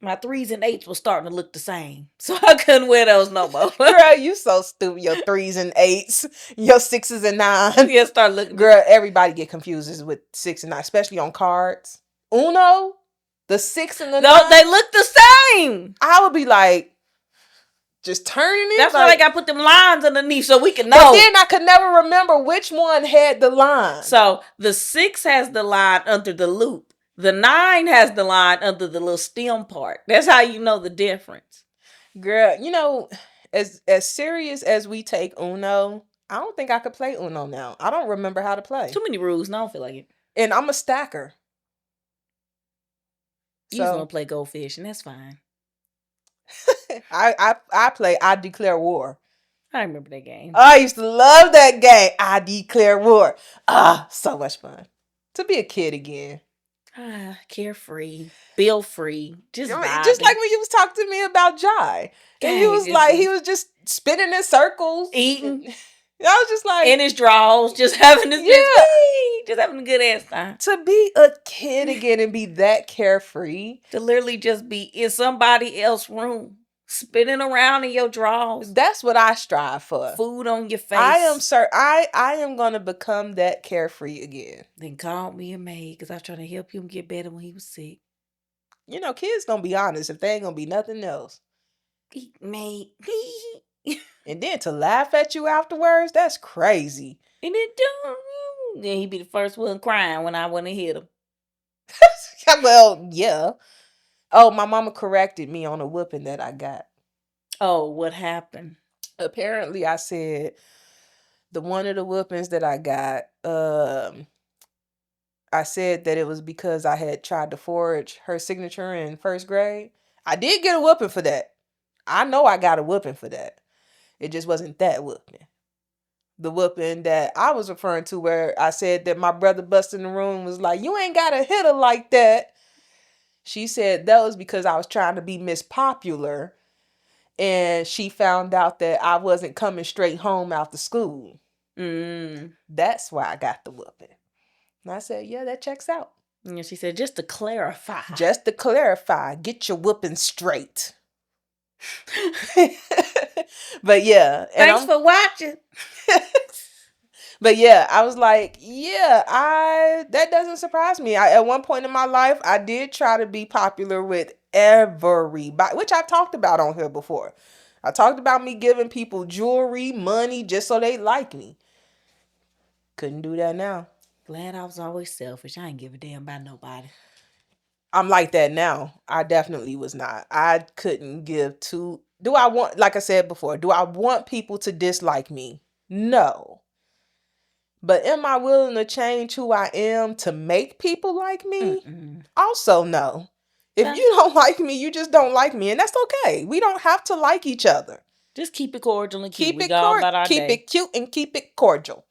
B: My 3s and 8s were starting to look the same. So I couldn't wear those no more.
A: Girl, you so stupid. Your 3s and 8s. Your 6s and 9s.
B: Yeah, start looking.
A: Girl, everybody get confused with 6 and 9, especially on cards. Uno, the 6 and the 9.
B: No, they look the same.
A: I would be like, just turning it.
B: That's why I got to put them lines underneath so we can know.
A: But then I could never remember which one had the line.
B: So the 6 has the line under the loop. The 9 has the line under the little stem part. That's how you know the difference.
A: Girl, as serious as we take Uno, I don't think I could play Uno now. I don't remember how to play.
B: Too many rules. No, I don't feel like it.
A: And I'm a stacker.
B: You just want to play Goldfish, and that's fine.
A: I play I Declare War.
B: I remember that game.
A: I used to love that game. I Declare War. So much fun. To be a kid again.
B: Carefree, bill free, just like
A: when you was talking to me about Jai, and he was like, he was just spinning in circles,
B: eating.
A: I was just like
B: in his drawers, just having his just having a good ass time.
A: To be a kid again and be that carefree,
B: to literally just be in somebody else's room, spinning around in your drawers.
A: That's what I strive for.
B: Food on your face.
A: I am gonna become that carefree again.
B: Then call me a maid because I was trying to help him get better when he was sick.
A: Kids gonna be honest if they ain't gonna be nothing else.
B: Maid.
A: And then to laugh at you afterwards, that's crazy.
B: And then he'd be the first one crying when I went and hit him.
A: Well, yeah. Oh, my mama corrected me on a whooping that I got.
B: Oh, what happened?
A: Apparently, I said one of the whoopings that I got, I said that it was because I had tried to forge her signature in first grade. I did get a whooping for that. I know I got a whooping for that. It just wasn't that whooping. The whooping that I was referring to, where I said that my brother busted in the room and was like, you ain't got to hit her like that. She said that was because I was trying to be Miss Popular, and she found out that I wasn't coming straight home after school. That's why I got the whooping. And I said, yeah, that checks out.
B: And she said, just to clarify.
A: Just to clarify, get your whooping straight. But yeah.
B: Thanks for watching.
A: But yeah, I was like, yeah, that doesn't surprise me. At one point in my life, I did try to be popular with everybody, which I've talked about on here before. I talked about me giving people jewelry, money, just so they like me. Couldn't do that now.
B: Glad I was always selfish. I ain't give a damn about nobody.
A: I'm like that now. I definitely was not. I couldn't give two. Do I want, like I said before, do I want people to dislike me? No. But am I willing to change who I am to make people like me? Also, no. If you don't like me, you just don't like me. And that's okay. We don't have to like each other.
B: Just keep it cordial and
A: keep it cute and keep it cordial.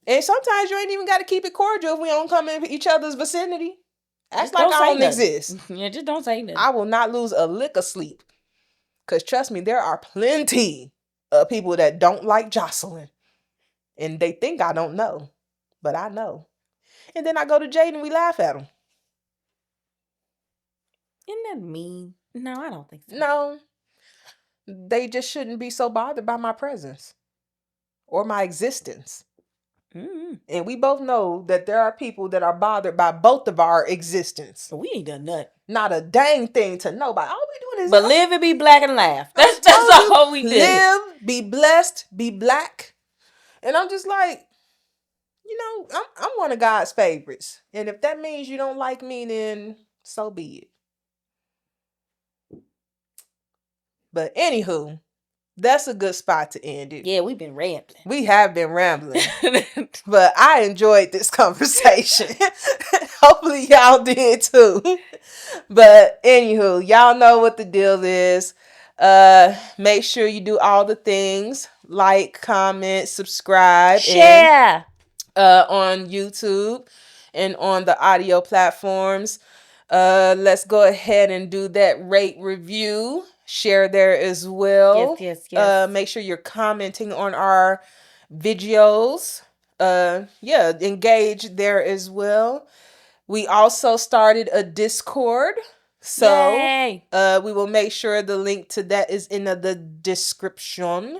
A: And sometimes you ain't even got to keep it cordial if we don't come in each other's vicinity. Act like I don't exist.
B: Yeah, just don't say nothing.
A: I will not lose a lick of sleep. Because trust me, there are plenty of people that don't like Jocelyn. And they think I don't know. But I know. And then I go to Jade and we laugh at them.
B: Isn't that mean? No, I don't think so.
A: No. They just shouldn't be so bothered by my presence. Or my existence. And we both know that there are people that are bothered by both of our existence.
B: But we ain't done nothing.
A: Not a dang thing to nobody. All we doing is...
B: But live and be black and laugh. That's all we do.
A: Live, be blessed, be black. And I'm just like, you know, I'm one of God's favorites. And if that means you don't like me, then so be it. But anywho, that's a good spot to end it.
B: Yeah, we've been rambling.
A: We have been rambling. But I enjoyed this conversation. Hopefully y'all did too. But anywho, y'all know what the deal is. Make sure you do all the things. Like, comment, subscribe.
B: Share.
A: On YouTube and on the audio platforms. Let's go ahead and do that rate review. Share there as well.
B: Yes.
A: Make sure you're commenting on our videos. Engage there as well. We also started a Discord. So we will make sure the link to that is in the description.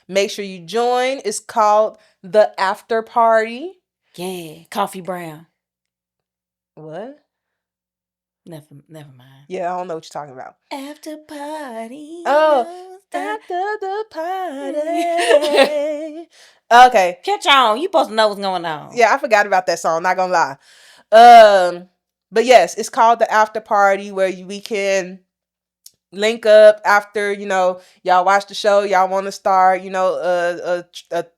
A: Make sure you join. It's called The After Party.
B: Yeah. Coffee Brown.
A: What?
B: Never mind.
A: Yeah, I don't know what you're talking about.
B: After party.
A: Oh, after the party. Okay.
B: Catch on. You supposed to know what's going on.
A: Yeah, I forgot about that song. Not gonna lie. But yes, it's called The After Party, where we can link up after, y'all watch the show, y'all want to start, a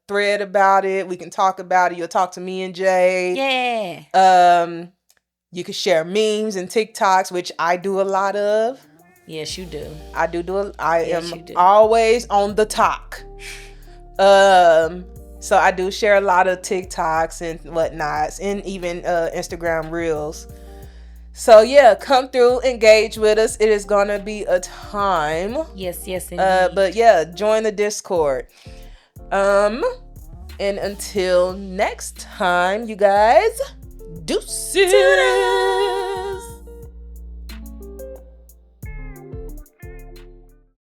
A: thread about it. We can talk about it. You'll talk to me and Jay.
B: Yeah.
A: You can share memes and TikToks, which I do a lot of.
B: Yes, you do.
A: I am always on the talk. So I do share a lot of TikToks and whatnots, and even Instagram Reels. So yeah, come through, engage with us. It is gonna be a time.
B: Yes, indeed.
A: But yeah, join the Discord. And until next time, you guys, deuces.